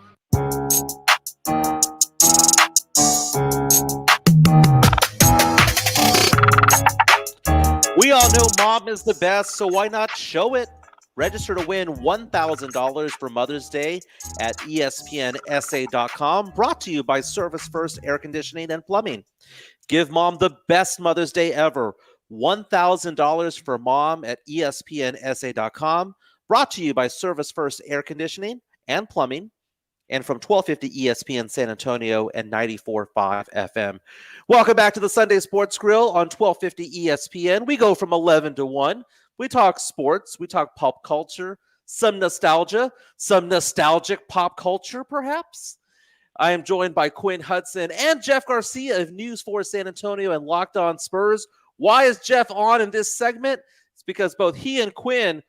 We all know mom is the best, so why not show it? Register to win $1,000 for Mother's Day at ESPNSA.com. Brought to you by Service First Air Conditioning and Plumbing. Give mom the best Mother's Day ever. $1,000 for mom at ESPNSA.com. Brought to you by Service First Air Conditioning and Plumbing. And from 1250 ESPN San Antonio and 94.5 FM. Welcome back to the Sunday Sports Grill on 1250 ESPN. We go from 11 to 1. We talk sports, we talk pop culture, some nostalgia, some nostalgic pop culture, perhaps. I am joined by Quinn Hudson and Jeff Garcia of News 4 San Antonio and Locked On Spurs. Why is Jeff on in this segment? It's because both he and Quinn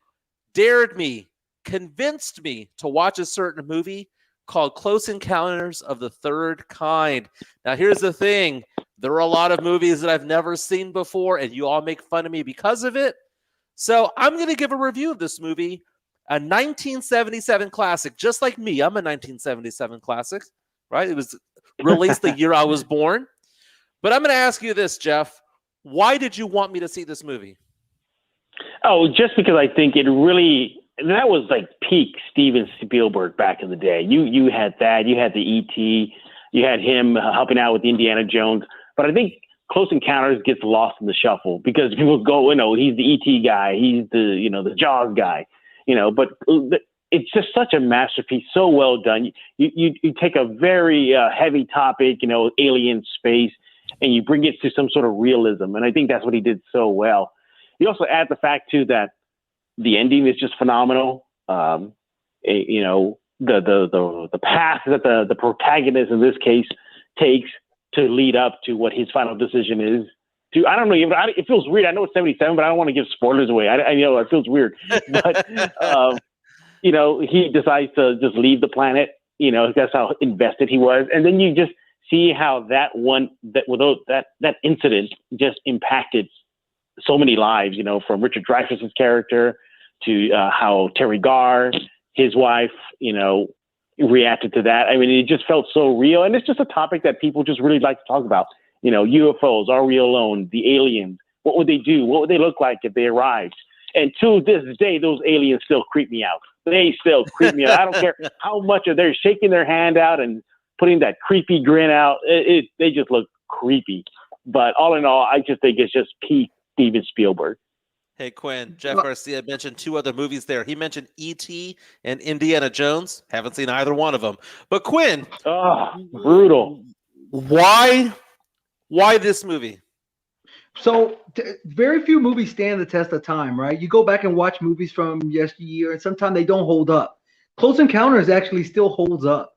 dared me, convinced me to watch a certain movie called Close Encounters of the Third Kind. Now, here's the thing. There are a lot of movies that I've never seen before, and you all make fun of me because of it. So I'm going to give a review of this movie, a 1977 classic, just like me. I'm a 1977 classic, right? It was released the year I was born. But I'm going to ask you this, Jeff. Why did you want me to see this movie? Oh, just because I think it really, that was like peak Steven Spielberg back in the day. You had that. You had the E.T. You had him helping out with Indiana Jones. But I think Close Encounters gets lost in the shuffle because people go, he's the E.T. guy, he's the, the Jaws guy, but it's just such a masterpiece, so well done. You take a very heavy topic, alien space, and you bring it to some sort of realism. And I think that's what he did so well. You also add the fact too, that the ending is just phenomenal. The path that the protagonist in this case takes to lead up to what his final decision is. I don't know. It feels weird. I know it's 77, but I don't want to give spoilers away. I know it feels weird, but he decides to just leave the planet. That's how invested he was, and then you just see how that incident just impacted so many lives. From Richard Dreyfuss's character to how Terry Garr, his wife, reacted to that. I mean, it just felt so real. And it's just a topic that people just really like to talk about. UFOs, are we alone? The aliens, what would they do? What would they look like if they arrived? And to this day, those aliens still creep me out. They still creep me out. I don't care how much they're shaking their hand out and putting that creepy grin out. They just look creepy. But all in all, I just think it's just peak Steven Spielberg. Hey, Quinn, Jeff Garcia mentioned 2 other movies there. He mentioned E.T. and Indiana Jones. Haven't seen either one of them. But Quinn. Brutal. Why this movie? So very few movies stand the test of time, right? You go back and watch movies from yesteryear, and sometimes they don't hold up. Close Encounters actually still holds up.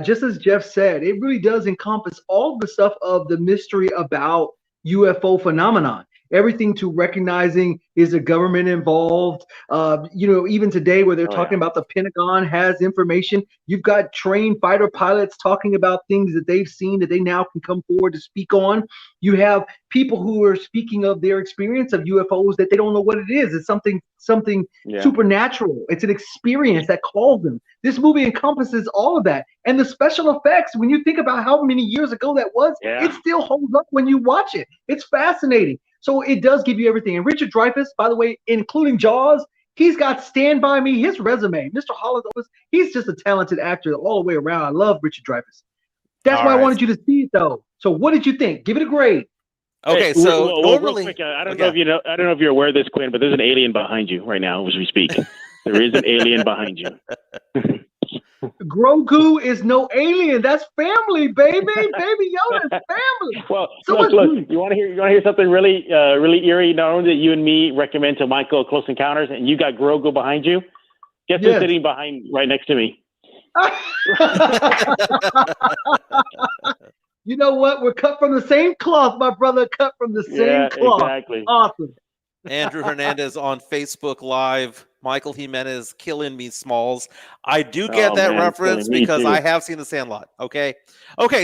Just as Jeff said, it really does encompass all the stuff of the mystery about UFO phenomenon. everything to recognizing is the government involved. Even today where they're talking about the Pentagon has information, you've got trained fighter pilots talking about things that they've seen that they now can come forward to speak on. You have people who are speaking of their experience of UFOs that they don't know what it is. It's something supernatural. It's an experience that calls them. This movie encompasses all of that. And the special effects, when you think about how many years ago that was, it still holds up when you watch it. It's fascinating. So it does give you everything. And Richard Dreyfuss, by the way, including Jaws, he's got Stand By Me, his resume. Mr. Holland, he's just a talented actor all the way around. I love Richard Dreyfuss. That's why I wanted you to see it, though. So what did you think? Give it a grade. Okay, so normally, real quick, I don't know if you're aware of this, Quinn, but there's an alien behind you right now as we speak. There is an alien behind you. Grogu is no alien. That's family, baby. Baby Yoda's family. Well, look. You want to hear something really eerie? Not only that you and me recommend to Michael Close Encounters, and you got Grogu behind you. Guess who's sitting behind right next to me? You know what? We're cut from the same cloth, my brother. Cut from the same cloth. Exactly. Awesome. Andrew Hernandez on Facebook Live. Michael Jimenez, killing me, Smalls. I do get that reference because I have seen The Sandlot. Okay.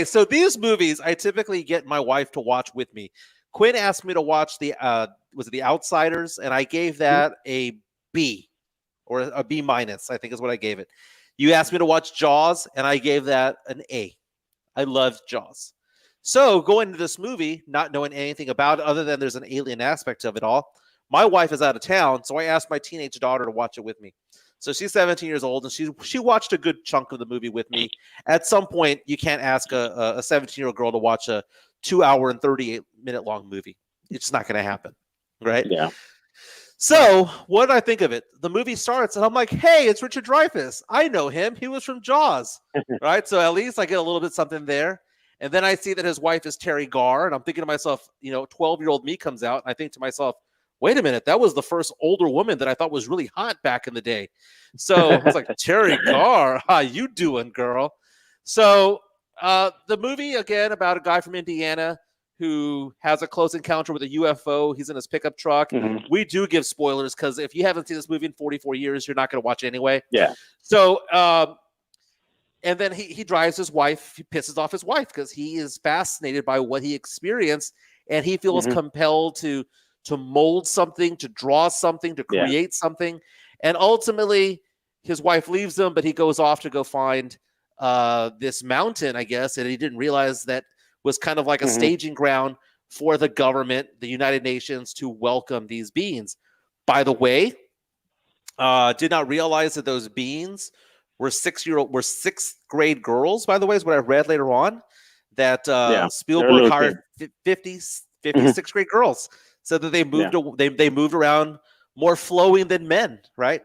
So these movies, I typically get my wife to watch with me. Quinn asked me to watch The Outsiders, and I gave that a B or a B minus, I think is what I gave it. You asked me to watch Jaws, and I gave that an A. I loved Jaws. So going into this movie, not knowing anything about it other than there's an alien aspect of it all, my wife is out of town, so I asked my teenage daughter to watch it with me. So she's 17 years old, and she watched a good chunk of the movie with me. At some point, you can't ask a 17-year-old girl to watch a 2-hour and 38-minute long movie. It's not going to happen, right? Yeah. So what did I think of it? The movie starts, and I'm like, hey, it's Richard Dreyfuss. I know him. He was from Jaws, right? So at least I get a little bit something there. And then I see that his wife is Terry Garr, and I'm thinking to myself, 12-year-old me comes out, and I think to myself, wait a minute, that was the first older woman that I thought was really hot back in the day. So I was like, Terry Garr, how you doing, girl? So the movie, again, about a guy from Indiana who has a close encounter with a UFO. He's in his pickup truck. Mm-hmm. We do give spoilers because if you haven't seen this movie in 44 years, you're not going to watch it anyway. Yeah. So, and then he drives his wife. He pisses off his wife because he is fascinated by what he experienced, and he feels compelled to mold something, to draw something, to create something. And ultimately, his wife leaves him, but he goes off to go find this mountain, I guess, and he didn't realize that was kind of like a staging ground for the government, the United Nations, to welcome these beings. By the way, did not realize that those beings were sixth grade girls, by the way, is what I read later on, that Spielberg hired 50 sixth grade girls so that they moved they moved around more flowing than men, right?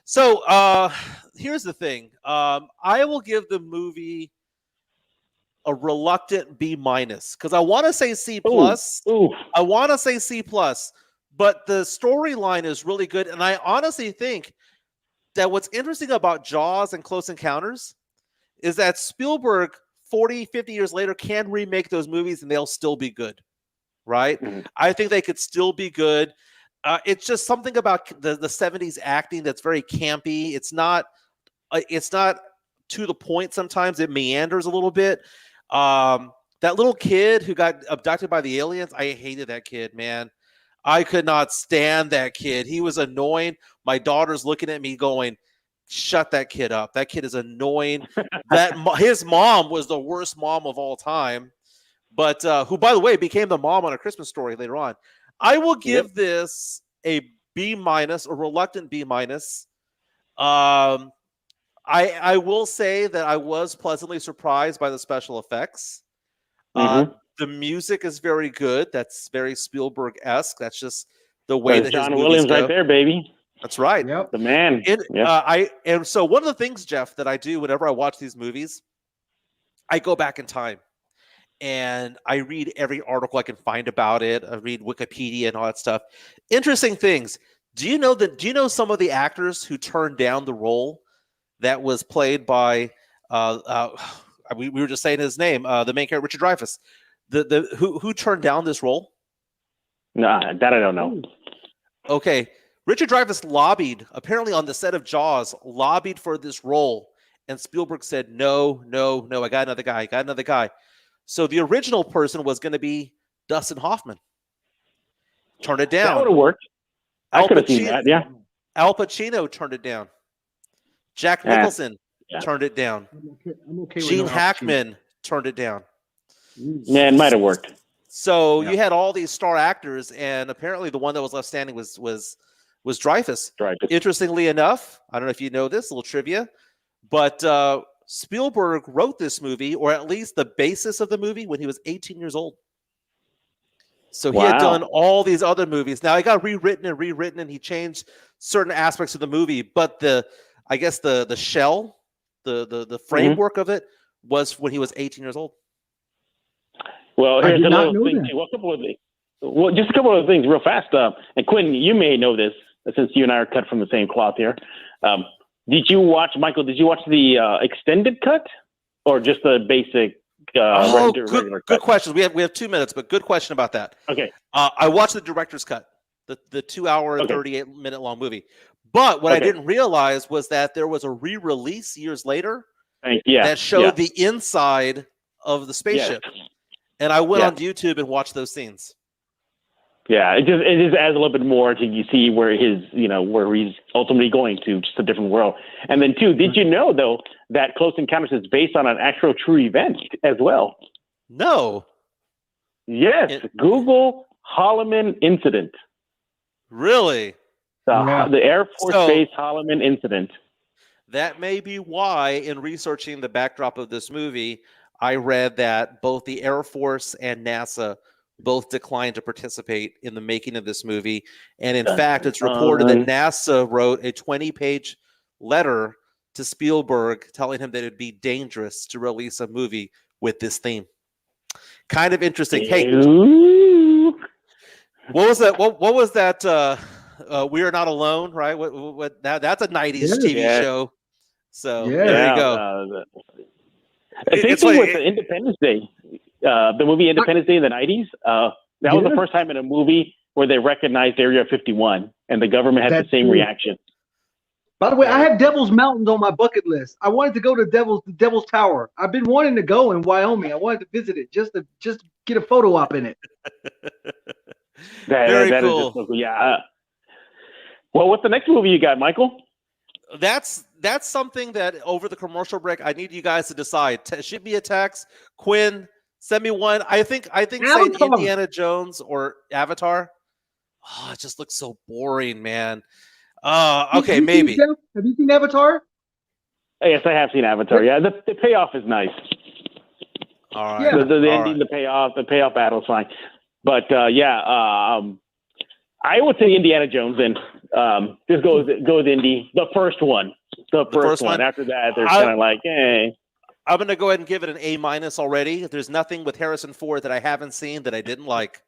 So here's the thing. I will give the movie a reluctant B minus because I want to say C plus. I want to say C plus, but the storyline is really good. And I honestly think that what's interesting about Jaws and Close Encounters is that Spielberg 40, 50 years later can remake those movies and they'll still be good, right? I think they could still be good. It's just something about the 70s acting that's very campy. It's not to the point. Sometimes it meanders a little bit. That little kid who got abducted by the aliens, I hated that kid, man. I could not stand that kid. He was annoying. My daughter's looking at me going, shut that kid up. That kid is annoying. His mom was the worst mom of all time, but who, by the way, became the mom on A Christmas Story later on. I will give this a B minus, a reluctant B minus. I will say that I was pleasantly surprised by the special effects. The music is very good. That's very Spielberg-esque. That's just the way that John Williams go. Right there, baby. That's right. Yep. The man. And so one of the things, Jeff, that I do whenever I watch these movies, I go back in time and I read every article I can find about it. I read Wikipedia and all that stuff. Interesting things. Do you know some of the actors who turned down the role that was played by we were just saying his name, the main character, Richard Dreyfuss. Who turned down this role? Nah, that I don't know. Okay. Richard Dreyfuss lobbied, apparently on the set of Jaws, lobbied for this role. And Spielberg said, no, I got another guy. So the original person was going to be Dustin Hoffman. Turned it down. That would have worked. I could have seen that, yeah. Al Pacino turned it down. Jack Nicholson turned it down. I'm okay with Gene no Hackman turned it down. Yeah, it might have worked. So you had all these star actors, and apparently the one that was left standing was Dreyfuss. Interestingly enough, I don't know if you know this, a little trivia, but Spielberg wrote this movie, or at least the basis of the movie, when he was 18 years old. So he had done all these other movies. Now it got rewritten, and he changed certain aspects of the movie, but the shell, the framework of it was when he was 18 years old. Well, here's a little thing too. Just a couple of things real fast. And Quinn, you may know this since you and I are cut from the same cloth here. Did you watch the extended cut or just the basic? Good question. We have 2 minutes, but good question about that. Okay. I watched the director's cut, the 2 hour, 38-minute long movie. But what I didn't realize was that there was a re-release years later that showed the inside of the spaceship. Yes. And I went on YouTube and watched those scenes. Yeah, it just adds a little bit more to you see where where he's ultimately going to, just a different world. And then two, did you know though that Close Encounters is based on an actual true event as well? No. Yes, Google Holloman incident. Really? The Air Force Base Holloman incident. That may be why, in researching the backdrop of this movie, I read that both the Air Force and NASA both declined to participate in the making of this movie. And in fact, it's reported that NASA wrote a 20-page letter to Spielberg telling him that it'd be dangerous to release a movie with this theme. Kind of interesting. Hey, what was that? What was that? We Are Not Alone, right? What that's a 90s TV show. So there you go. The same thing with Independence Day. The movie Independence Day in the 90s. That was the first time in a movie where they recognized Area 51, and the government had the same reaction. By the way, I have Devil's Mountains on my bucket list. I wanted to go to Devil's Tower. I've been wanting to go in Wyoming. I wanted to visit it just to get a photo op in it. Very that cool. Is just so cool. Yeah. Well, what's the next movie you got, Michael? That's something that over the commercial break, I need you guys to decide. Should be a text. Quinn, send me one. I think saying Indiana Jones or Avatar. Oh, it just looks so boring, man. Okay, maybe. Have you seen Avatar? Yes, I have seen Avatar. Yeah, the payoff is nice. All right. The ending, the payoff battle is fine. But I would say Indiana Jones. Then just go with Indy, the first one. The first one. After that, they're kind of like, hey. I'm going to go ahead and give it an A- already. There's nothing with Harrison Ford that I haven't seen that I didn't like.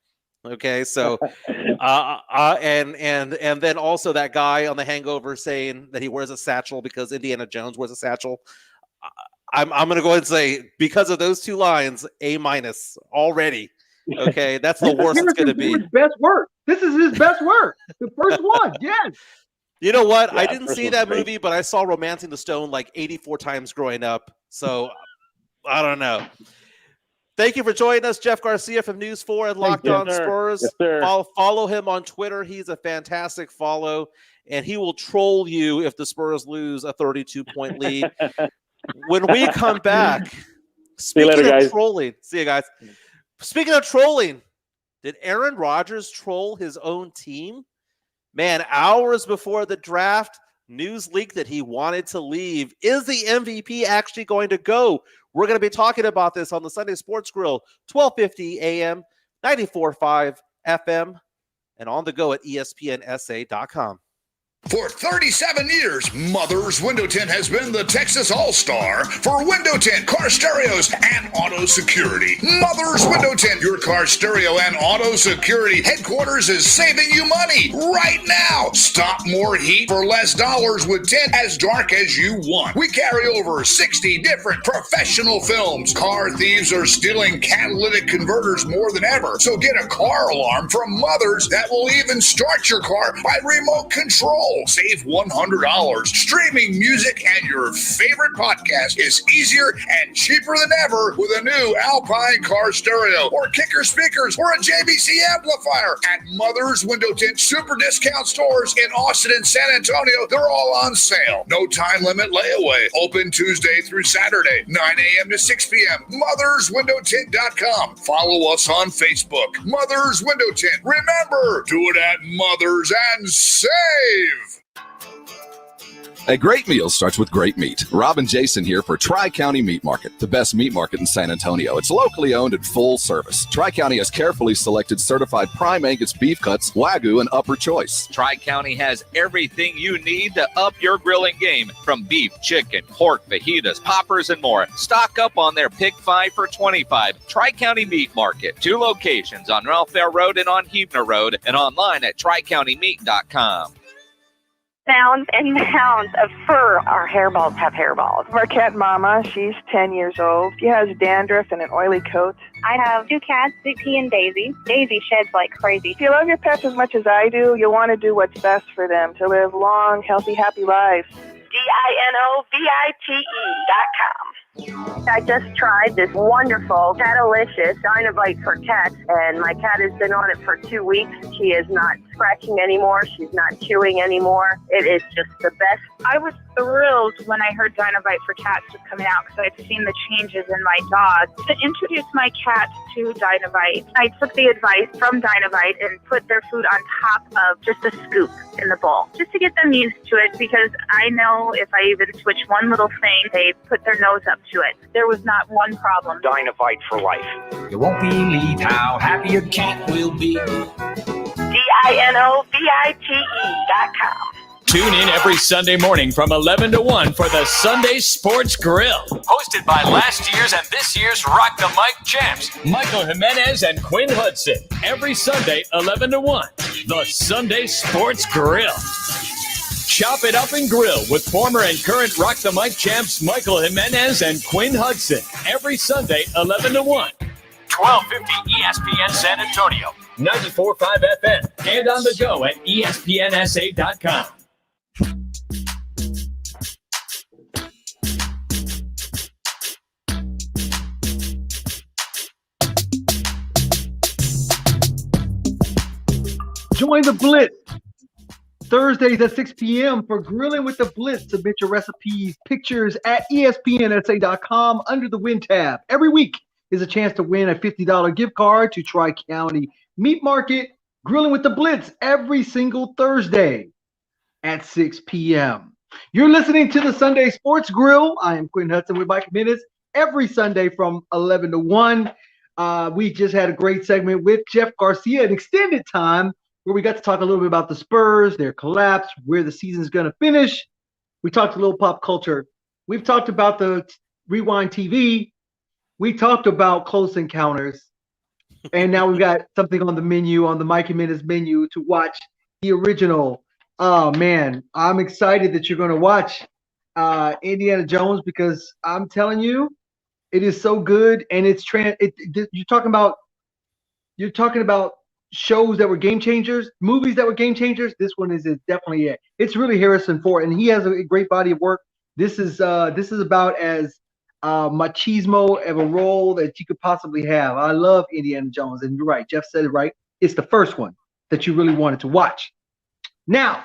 Okay, so and then also that guy on The Hangover saying that he wears a satchel because Indiana Jones wears a satchel. I'm going to go ahead and say because of those two lines, A- already. Okay, that's the worst it's going to be. Best work. This is his best work. The first one, yes. You know what? Yeah, I didn't see that movie, but I saw Romancing the Stone like 84 times growing up. So I don't know. Thank you for joining us, Jeff Garcia from News 4 and Locked On Spurs. Yes, follow him on Twitter. He's a fantastic follow, and he will troll you if the Spurs lose a 32-point lead. When we come back, speaking of trolling, see you guys. Speaking of trolling, did Aaron Rodgers troll his own team? Man, hours before the draft, news leaked that he wanted to leave. Is the MVP actually going to go? We're going to be talking about this on the Sunday Sports Grill, 12:50 a.m., 94.5 FM, and on the go at ESPNSA.com. For 37 years, Mother's Window Tint has been the Texas All-Star for window tint, car stereos, and auto security. Mother's Window Tint, your car stereo and auto security headquarters, is saving you money right now. Stop more heat for less dollars with tint as dark as you want. We carry over 60 different professional films. Car thieves are stealing catalytic converters more than ever, so get a car alarm from Mother's that will even start your car by remote control. Save $100. Streaming music and your favorite podcast is easier and cheaper than ever with a new Alpine car stereo or Kicker speakers or a JVC amplifier. At Mother's Window Tint super discount stores in Austin and San Antonio, they're all on sale. No time limit layaway. Open Tuesday through Saturday, 9 a.m. to 6 p.m. MothersWindowTint.com. Follow us on Facebook. Mother's Window Tint. Remember, do it at Mother's and save. A great meal starts with great meat. Rob and Jason here for Tri-County Meat Market, the best meat market in San Antonio. It's locally owned and full service. Tri-County has carefully selected certified prime Angus beef cuts, Wagyu, and upper choice. Tri-County has everything you need to up your grilling game, from beef, chicken, pork, fajitas, poppers, and more. Stock up on their Pick 5 for $25. Tri-County Meat Market, 2 locations on Ralph Fair Road and on Huebner Road, and online at tricountymeat.com. Mounds and mounds of fur. Our hairballs have hairballs. Our cat Mama, she's 10 years old. She has dandruff and an oily coat. I have 2 cats, Zippy and Daisy. Daisy sheds like crazy. If you love your pets as much as I do, you'll want to do what's best for them to live long, healthy, happy lives. DINOVITE.com. I just tried this wonderful Catalicious Dynavite for cats, and my cat has been on it for 2 weeks. She is not scratching anymore. She's not chewing anymore. It is just the best. I was thrilled when I heard Dynavite for cats was coming out because I'd seen the changes in my dog. To introduce my cats to Dynavite, I took the advice from Dynavite and put their food on top of just a scoop in the bowl, just to get them used to it, because I know if I even switch one little thing, they put their nose up to it. There was not one problem. Dynavite for life. You won't believe how happy your cat will be. DINOVITE.com. Tune in every Sunday morning from 11 to 1 for the Sunday Sports Grill. Hosted by last year's and this year's Rock the Mic champs, Michael Jimenez and Quinn Hudson. Every Sunday, 11 to 1. The Sunday Sports Grill. Chop it up and grill with former and current Rock the Mic champs Michael Jimenez and Quinn Hudson. Every Sunday, 11 to 1. 1250 ESPN San Antonio, 94.5 FM, and on the go at ESPNSA.com. Join the Blitz Thursdays at 6 p.m. for Grilling with the Blitz. Submit your recipes, pictures at ESPNSA.com under the Win tab. Every week is a chance to win a $50 gift card to Tri-County Meat Market. Grilling with the Blitz every single Thursday at 6 p.m. You're listening to the Sunday Sports Grill. I am Quinn Hudson with Mike Minutes every Sunday from 11 to 1. We just had a great segment with Jeff Garcia, an extended time, where we got to talk a little bit about the Spurs, their collapse, where the season's going to finish. We talked a little pop culture. We've talked about the Rewind TV. We talked about Close Encounters. And now we've got something on the menu, on the Mike and Minutes menu, to watch the original. Oh, man, I'm excited that you're going to watch Indiana Jones, because I'm telling you, it is so good. And it's you're talking about shows that were game changers, movies that were game changers. This one is definitely it. It's really Harrison Ford, and he has a great body of work. This is about as machismo of a role that you could possibly have. I love Indiana Jones, and you're right. Jeff said it right. It's the first one that you really wanted to watch. Now,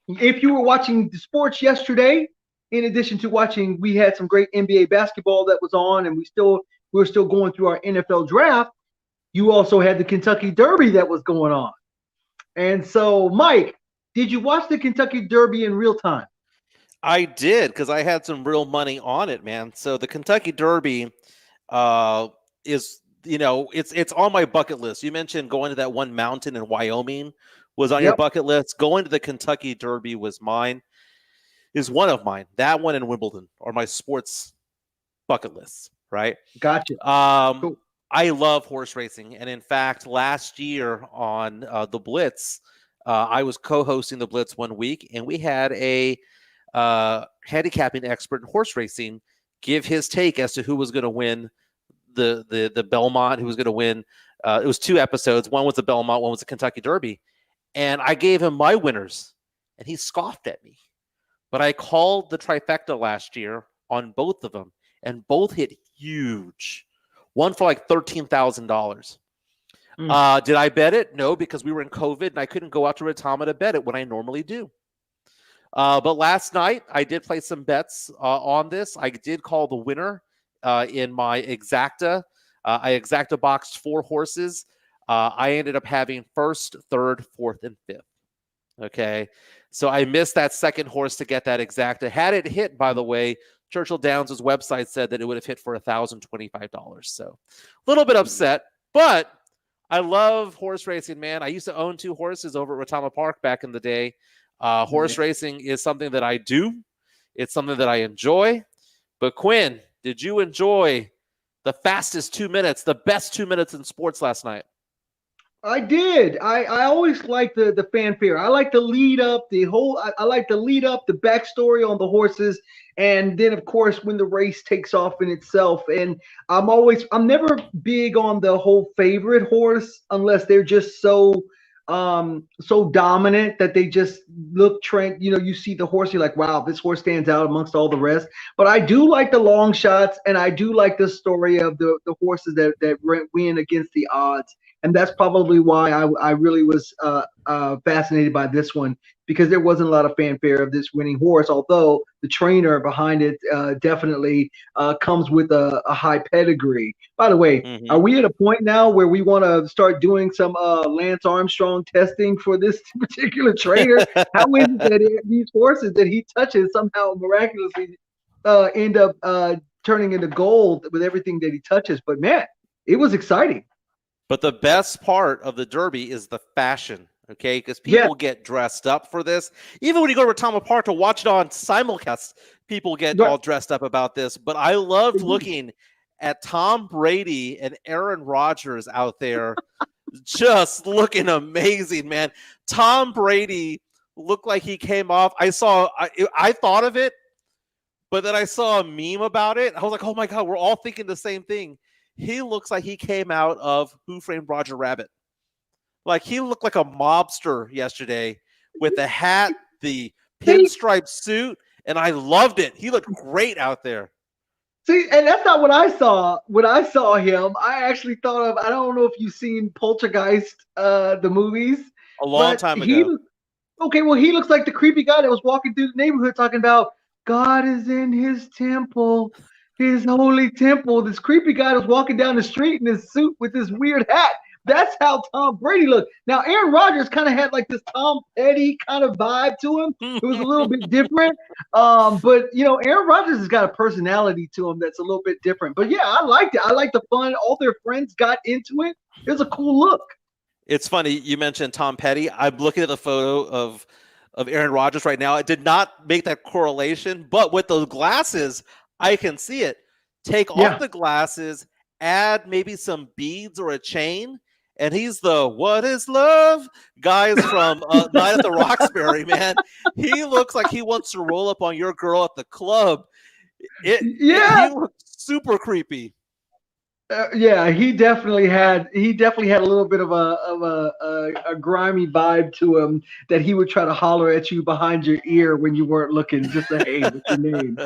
if you were watching the sports yesterday, in addition to watching, we had some great NBA basketball that was on, and we're still going through our NFL draft. You also had the Kentucky Derby that was going on. And so, Mike, did you watch the Kentucky Derby in real time? I did, because I had some real money on it, man. So the Kentucky Derby is, it's on my bucket list. You mentioned going to that one mountain in Wyoming was on your bucket list. Going to the Kentucky Derby is one of mine. That one and Wimbledon are my sports bucket lists, right? Gotcha. Cool. I love horse racing. And in fact, last year on the Blitz, I was co-hosting the Blitz one week, and we had a handicapping expert in horse racing give his take as to who was going to win the Belmont, who was going to win. It was 2 episodes. One was the Belmont, one was the Kentucky Derby. And I gave him my winners, and he scoffed at me. But I called the trifecta last year on both of them, and both hit huge. One for like $13,000. Did I bet it? No, because we were in COVID, and I couldn't go out to Retama to bet it when I normally do. But last night, I did play some bets on this. I did call the winner in my exacta. I exacta boxed 4 horses. I ended up having 1st, 3rd, 4th, and 5th. Okay. So I missed that second horse to get that exacta. Had it hit, by the way, Churchill Downs' website said that it would have hit for $1,025. So a little bit upset, but I love horse racing, man. I used to own 2 horses over at Retama Park back in the day. Horse racing is something that I do. It's something that I enjoy. But Quinn, did you enjoy the fastest 2 minutes, the best 2 minutes in sports last night? I did. I always like the fanfare. I like the lead up, I like the lead up, the backstory on the horses, and then of course when the race takes off in itself. And I'm never big on the whole favorite horse unless they're just so dominant that they just look trained. You see the horse, you're like, wow, this horse stands out amongst all the rest. But I do like the long shots, and I do like the story of the horses that win against the odds. And that's probably why I really was fascinated by this one, because there wasn't a lot of fanfare of this winning horse, although the trainer behind it definitely comes with a high pedigree. By the way, are we at a point now where we want to start doing some Lance Armstrong testing for this particular trainer? How is it that these horses that he touches somehow miraculously end up turning into gold with everything that he touches? But man, it was exciting. But the best part of the Derby is the fashion, okay? Because people get dressed up for this. Even when you go to Retama Park to watch it on simulcast, people get all dressed up about this. But I loved looking at Tom Brady and Aaron Rodgers out there just looking amazing, man. Tom Brady looked like he came off. I thought of it, but then I saw a meme about it. I was like, oh my God, we're all thinking the same thing. He looks like he came out of Who Framed Roger Rabbit. Like he looked like a mobster yesterday with the hat, the pinstripe suit, and I loved it. He looked great out there. See, and that's not what I saw. When I saw him, I actually thought of, I don't know if you've seen Poltergeist, the movies. A long time ago. He looks like the creepy guy that was walking through the neighborhood talking about God is in his temple. His holy temple. This creepy guy was walking down the street in his suit with this weird hat. That's how Tom Brady looked. Now, Aaron Rodgers kind of had like this Tom Petty kind of vibe to him. It was a little bit different. But, Aaron Rodgers has got a personality to him that's a little bit different. But, yeah, I liked it. I liked the fun. All their friends got into it. It was a cool look. It's funny. You mentioned Tom Petty. I'm looking at the photo of Aaron Rodgers right now. I did not make that correlation. But with those glasses, I can see it. Take off the glasses, add maybe some beads or a chain, and he's the "What is Love" guys from Night at the Roxbury, man. He looks like he wants to roll up on your girl at the club. He looks super creepy. He definitely had a little bit of a grimy vibe to him that he would try to holler at you behind your ear when you weren't looking, just to, hey, what's your name?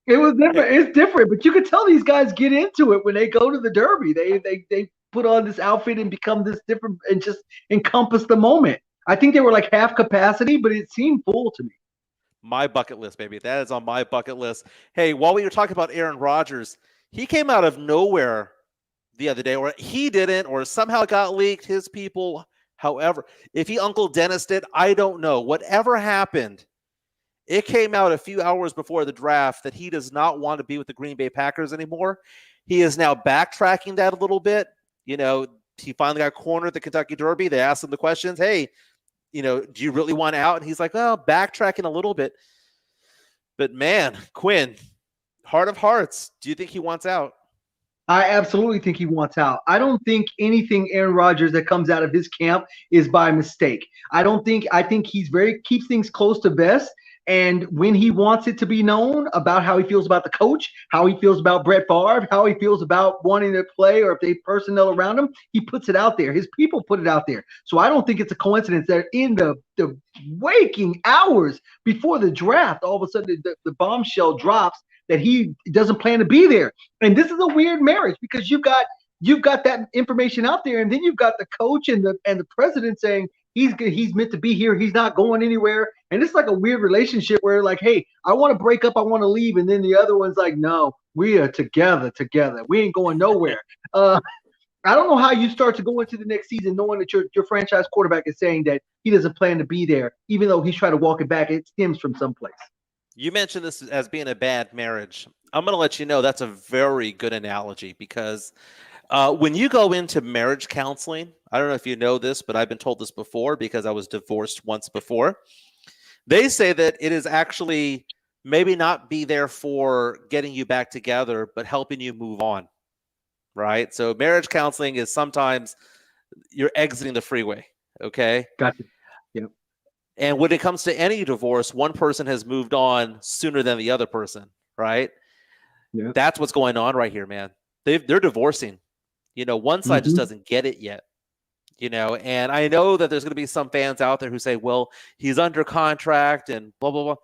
It was different. It's different, but you could tell these guys get into it when they go to the Derby. They put on this outfit and become this different and just encompass the moment. I think they were like half capacity, but it seemed full to me. My bucket list, baby. That is on my bucket list. Hey, while we were talking about Aaron Rodgers, he came out of nowhere the other day, or he didn't, or somehow it got leaked. His people, however, if he Uncle Dennis did, I don't know. Whatever happened. It came out a few hours before the draft that he does not want to be with the Green Bay Packers anymore. He is now backtracking that a little bit. he finally got cornered at the Kentucky Derby. They asked him the questions. Hey, do you really want out? And he's like, well, backtracking a little bit. But man, Quinn, heart of hearts, do you think he wants out? I absolutely think he wants out. I don't think anything Aaron Rodgers that comes out of his camp is by mistake. I think he's keeps things close to vest. And when he wants it to be known about how he feels about the coach, how he feels about Brett Favre, how he feels about wanting to play, or if they personnel around him, he puts it out there. His people put it out there. So I don't think it's a coincidence that in the waking hours before the draft, all of a sudden the bombshell drops that he doesn't plan to be there. And this is a weird marriage because you've got that information out there, and then you've got the coach and the president saying he's meant to be here, he's not going anywhere. And it's like a weird relationship where like, hey, I want to break up, I want to leave, and then the other one's like, no, we are together. We ain't going nowhere. I don't know how you start to go into the next season knowing that your franchise quarterback is saying that he doesn't plan to be there, even though he's trying to walk it back. It stems from someplace. You mentioned this as being a bad marriage. I'm going to let you know that's a very good analogy because when you go into marriage counseling, I don't know if you know this, but I've been told this before because I was divorced once before. They say that it is actually maybe not be there for getting you back together, but helping you move on, right? So marriage counseling is sometimes you're exiting the freeway, okay? Gotcha. Yep. And when it comes to any divorce, one person has moved on sooner than the other person, right? Yeah. That's what's going on right here, man. They're divorcing. One side just doesn't get it yet. And I know that there's going to be some fans out there who say, well, he's under contract and blah, blah, blah.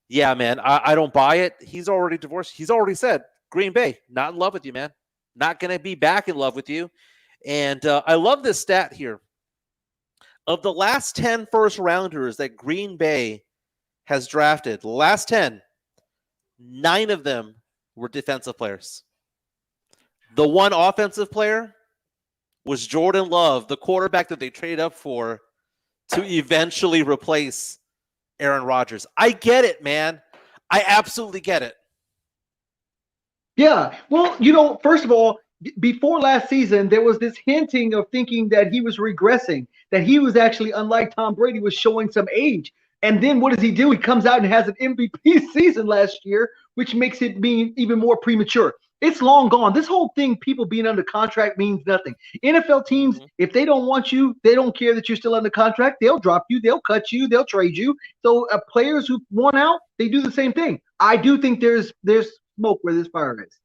Yeah, man, I don't buy it. He's already divorced. He's already said, Green Bay, not in love with you, man. Not going to be back in love with you. And I love this stat here. Of the last 10 first-rounders that Green Bay has drafted, the last 10, 9 of them were defensive players. The one offensive player was Jordan Love, the quarterback that they traded up for to eventually replace Aaron Rodgers. I get it, man. I absolutely get it. Yeah. Well, first of all, before last season, there was this hinting of thinking that he was regressing, that he was actually, unlike Tom Brady, was showing some age. And then what does he do? He comes out and has an MVP season last year, which makes it being even more premature. It's long gone. This whole thing, people being under contract, means nothing. NFL teams, if they don't want you, they don't care that you're still under contract. They'll drop you. They'll cut you. They'll trade you. So players who want out, they do the same thing. I do think there's smoke where this fire is.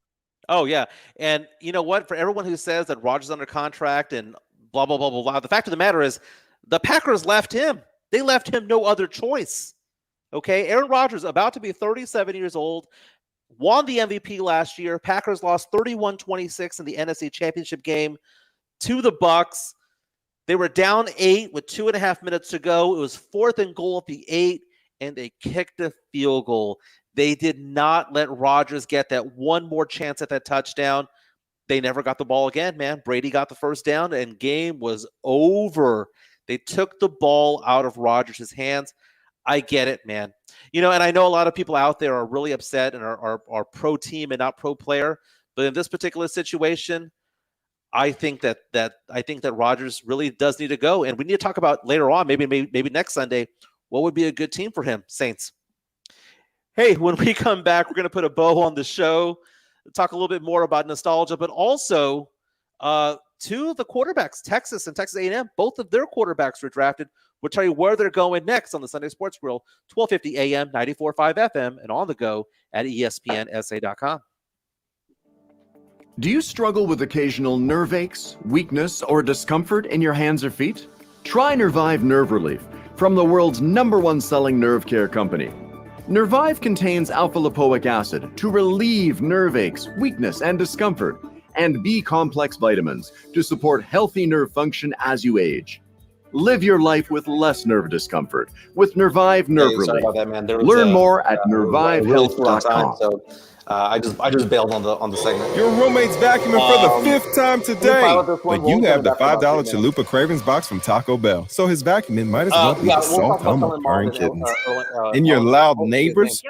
Oh, yeah. And you know what? For everyone who says that Rodgers is under contract and blah, blah, blah, blah, blah, the fact of the matter is the Packers left him. They left him no other choice. Okay? Aaron Rodgers, about to be 37 years old, won the MVP last year. Packers lost 31-26 in the NFC Championship game to the Bucs. They were down 8 with 2.5 minutes to go. It was 4th and goal at the 8, and they kicked a field goal. They did not let Rodgers get that one more chance at that touchdown. They never got the ball again, man. Brady got the first down, and game was over. They took the ball out of Rodgers' hands. I get it, man. And I know a lot of people out there are really upset and are pro team and not pro player. But in this particular situation, I think that Rodgers really does need to go. And we need to talk about later on, maybe next Sunday, what would be a good team for him, Saints. Hey, when we come back, we're going to put a bow on the show, talk a little bit more about nostalgia, but also two of the quarterbacks, Texas and Texas A&M, both of their quarterbacks were drafted. We'll tell you where they're going next on the Sunday Sports Grill, 1250 AM, 94.5 FM, and on the go at ESPNSA.com. Do you struggle with occasional nerve aches, weakness, or discomfort in your hands or feet? Try Nervive Nerve Relief from the world's #1 selling nerve care company. Nervive contains alpha-lipoic acid to relieve nerve aches, weakness, and discomfort, and B-complex vitamins to support healthy nerve function as you age. Live your life with less nerve discomfort with Nervive Nerve Relief. Sorry about that, man. Learn more at nervivehealth.com. So I just bailed on the segment. Your roommate's vacuuming for the 5th time today. But you have the $5 Chalupa Cravings box from Taco Bell. So his vacuuming might as well be the soft hum of purring kittens. And your loud neighbors,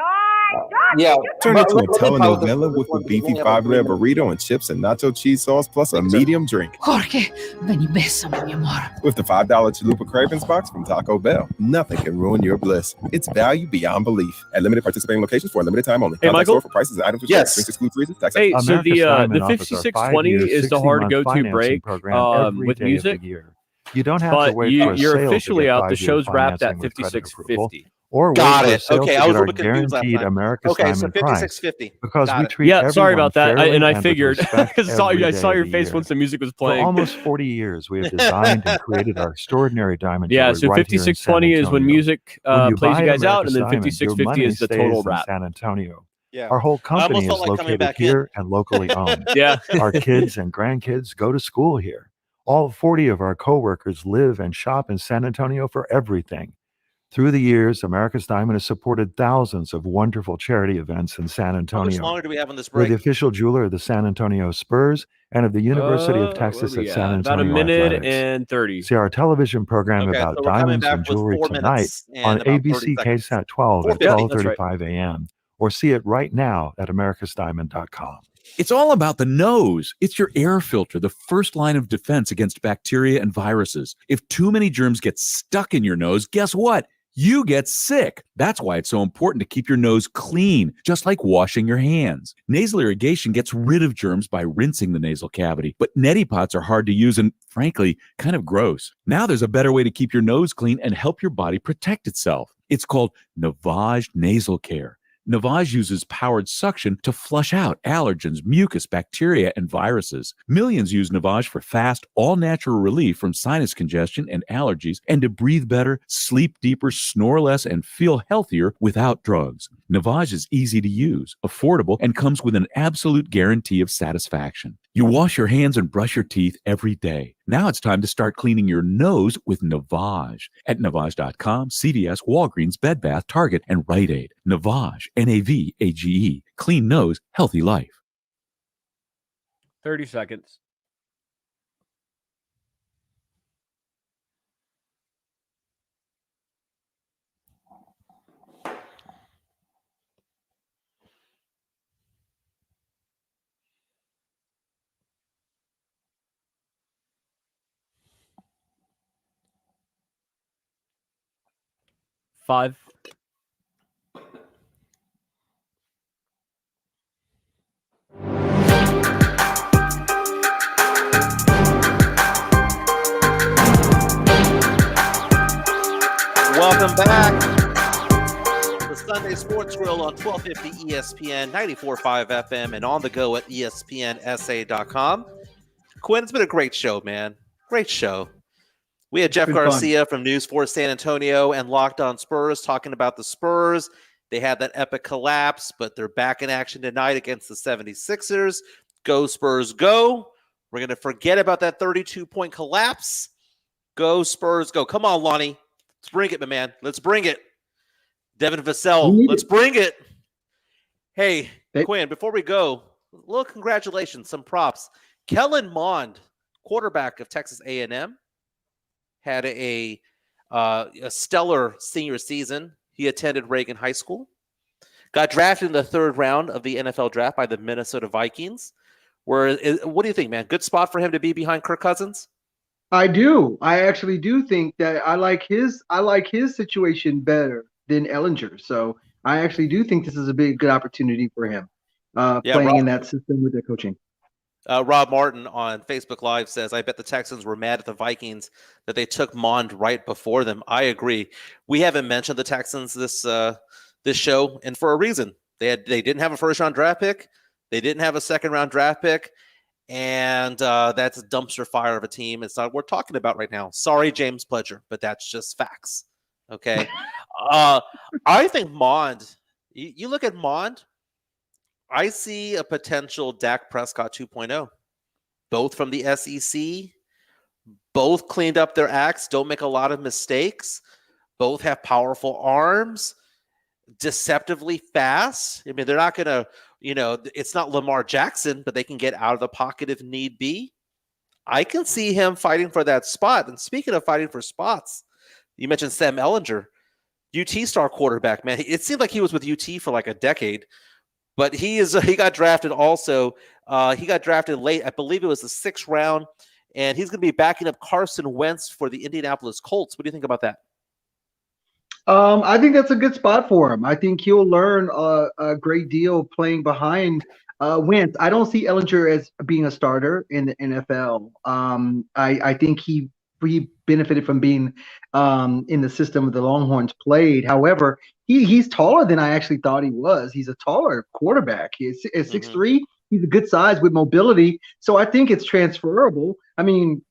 Yeah. Turn it to a Let me follow this telenovela with a beefy 5-layer burrito and chips and nacho cheese sauce plus a medium drink. Jorge, ven y bésame, mi amor. With the $5 Chalupa Cravings box from Taco Bell, nothing can ruin your bliss. It's value beyond belief. At limited participating locations for a limited time only. Hey, Contact Michael? store for prices and items. Yes. Drinks exclude freezes. Tax Hey, excludes. so the 5620 is the hard go-to break with music. You don't have but to wait for a you're sale officially to get out. The 5-year show's wrapped at financing with credit approval, 5650. or wait Got for a it. sale Okay, to I was get a our little bit confused last guaranteed time. America's Okay, so Diamond price. 5650. Because Got we it. treat Yeah, sorry everyone about that. fairly And I with figured respect I saw every you. I day saw of your the face year. once the music was For playing. almost 40 years, we have designed and created our extraordinary diamond Yeah, jewelry so right here in San 5620 is when Antonio. music When you plays buy you guys out, America's and then Diamond, your 5650 money is the total stays in wrap. San Antonio. Yeah. Our whole I almost company felt is like coming located back here and locally owned. Yeah. Our kids and grandkids go to school here. All 40 of our coworkers live and shop in San Antonio for everything. Through the years, America's Diamond has supported thousands of wonderful charity events in San How much Antonio. longer do we have on this We're break? the official jeweler of the San Antonio Spurs and of the University of What Texas are we at San at? About a Antonio minute Athletics. and 30. See our television program Okay, about so we're coming diamonds back and with jewelry 4 tonight minutes on and about 30 ABC seconds. KSAT 12 at 4:50. That's right. 12:35 a.m. or see it right now at americasdiamond.com. It's all about the nose. It's your air filter, the first line of defense against bacteria and viruses. If too many germs get stuck in your nose, guess what? You get sick. That's why it's so important to keep your nose clean, just like washing your hands. Nasal irrigation gets rid of germs by rinsing the nasal cavity, but neti pots are hard to use and, frankly, kind of gross. Now there's a better way to keep your nose clean and help your body protect itself. It's called Navage Nasal Care. Navage uses powered suction to flush out allergens, mucus, bacteria, and viruses. Millions use Navage for fast, all-natural relief from sinus congestion and allergies, and to breathe better, sleep deeper, snore less, and feel healthier without drugs. Navage is easy to use, affordable, and comes with an absolute guarantee of satisfaction. You wash your hands and brush your teeth every day. Now it's time to start cleaning your nose with Navage. At Navage.com, CVS, Walgreens, Bed Bath, Target, and Rite Aid. Navage, Navage. Clean nose, healthy life. 30 seconds.5. Welcome back. The Sunday Sports Grill on 1250 ESPN, 94.5 FM, and on the go at ESPNSA.com. Quinn, it's been a great show, man. Great show. We had Jeff Garcia from News 4 San Antonio and Locked On Spurs talking about the Spurs. They had that epic collapse, but they're back in action tonight against the 76ers. Go Spurs, go. We're going to forget about that 32-point collapse. Go Spurs, go. Come on, Lonnie. Let's bring it, my man. Let's bring it. Devin Vassell, let's bring it. Hey, Quinn, before we go, a little congratulations, some props. Kellen Mond, quarterback of Texas A&M, had a stellar senior season. He attended Reagan High School. Got drafted in the 3rd round of the NFL draft by the Minnesota Vikings. What do you think, man? Good spot for him to be behind Kirk Cousins? I do. I actually do think that I like his situation better than Ellinger. So I actually do think this is a good opportunity for him playing in that system with their coaching. Rob Martin on Facebook Live says, I bet the Texans were mad at the Vikings that they took Mond right before them. I agree. We haven't mentioned the Texans this show, and for a reason. They didn't have a first-round draft pick. They didn't have a second-round draft pick. And that's a dumpster fire of a team. It's not what we're talking about right now. Sorry, James Pledger, but that's just facts. Okay. I think Mond, you look at Mond, I see a potential Dak Prescott 2.0, both from the SEC, both cleaned up their acts, don't make a lot of mistakes, both have powerful arms, deceptively fast. I mean, they're not going to, it's not Lamar Jackson, but they can get out of the pocket if need be. I can see him fighting for that spot. And speaking of fighting for spots, you mentioned Sam Ellinger. UT star quarterback, man. It seemed like he was with UT for like a decade, but he got drafted also. He got drafted late. I believe it was the 6th round, and he's going to be backing up Carson Wentz for the Indianapolis Colts. What do you think about that? I think that's a good spot for him. I think he'll learn a great deal playing behind Wentz. I don't see Ellinger as being a starter in the NFL. I think he benefited from being in the system the Longhorns played. However, he's taller than I actually thought he was. He's a taller quarterback. He's 6'3". He's a good size with mobility. So I think it's transferable. I mean,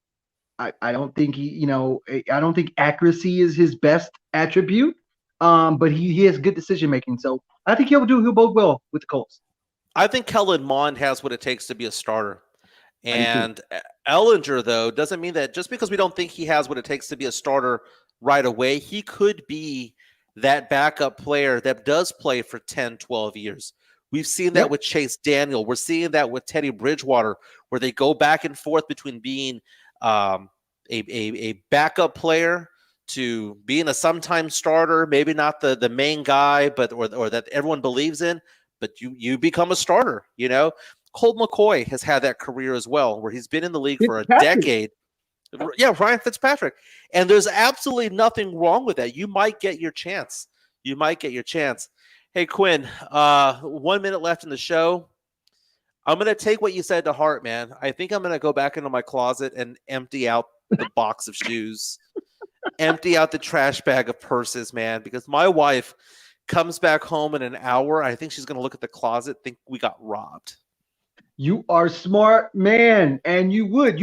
I don't think I don't think accuracy is his best attribute. But he has good decision making. So I think he'll bode well with the Colts. I think Kellen Mond has what it takes to be a starter. And Ellinger, though, doesn't mean that just because we don't think he has what it takes to be a starter right away, he could be that backup player that does play for 10, 12 years. We've seen that with Chase Daniel. We're seeing that with Teddy Bridgewater, where they go back and forth between being a backup player to being a sometime starter, maybe not the main guy, but or that everyone believes in, but you become a starter. Colt McCoy has had that career as well, where he's been in the league for a decade. Yeah, Ryan Fitzpatrick. And there's absolutely nothing wrong with that. You might get your chance. Hey, Quinn, 1 minute left in the show. I'm going to take what you said to heart, man. I think I'm going to go back into my closet and empty out the box of shoes, empty out the trash bag of purses, man, because my wife comes back home in an hour. I think she's going to look at the closet, think we got robbed. You are smart, man, and she would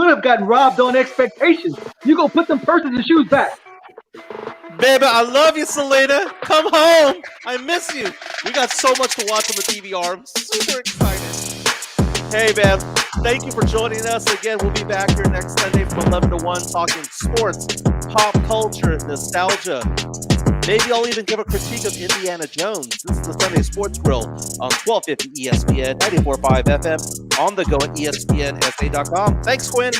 have gotten robbed on expectations. You go put them purses and shoes back. Baby, I love you, Selena. Come home. I miss you. We got so much to watch on the DVR. I'm super excited. Hey, man, thank you for joining us. Again, we'll be back here next Sunday from 11 to 1 talking sports, pop culture, nostalgia. Maybe I'll even give a critique of Indiana Jones. This is the Sunday Sports Grill on 1250 ESPN, 94.5 FM, on the go at ESPNSA.com. Thanks, Quinn.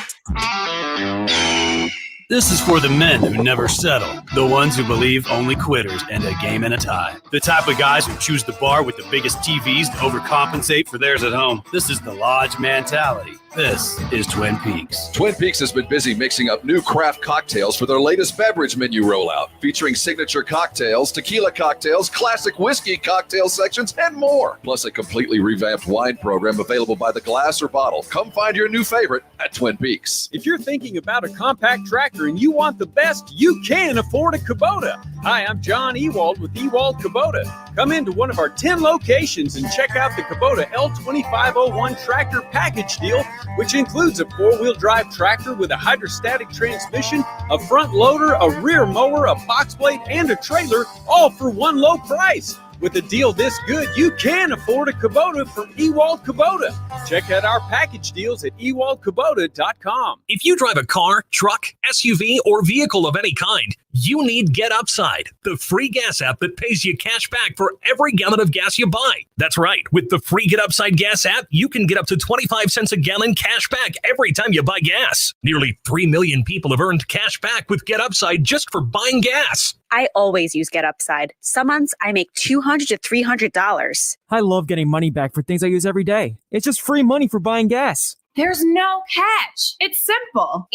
This is for the men who never settle, the ones who believe only quitters end a game in a tie. The type of guys who choose the bar with the biggest TVs to overcompensate for theirs at home. This is the Lodge mentality. This is Twin Peaks. Twin Peaks has been busy mixing up new craft cocktails for their latest beverage menu rollout, featuring signature cocktails, tequila cocktails, classic whiskey cocktail sections, and more. Plus a completely revamped wine program available by the glass or bottle. Come find your new favorite at Twin Peaks. If you're thinking about a compact tractor and you want the best, you can afford a Kubota. Hi, I'm John Ewald with Ewald Kubota. Come into one of our 10 locations and check out the Kubota L2501 tractor package deal, which includes a 4-wheel drive tractor with a hydrostatic transmission, a front loader, a rear mower, a box blade, and a trailer, all for one low price. With a deal this good, you can afford a Kubota from Ewald Kubota. Check out our package deals at ewaldkubota.com. If you drive a car, truck, SUV, or vehicle of any kind, you need Get Upside, the free gas app that pays you cash back for every gallon of gas you buy. That's right. With the free Get Upside gas app, you can get up to 25 cents a gallon cash back every time you buy gas. Nearly 3 million people have earned cash back with Get Upside just for buying gas. I always use Get Upside. Some months I make $200 to $300. I love getting money back for things I use every day. It's just free money for buying gas. There's no catch. It's simple.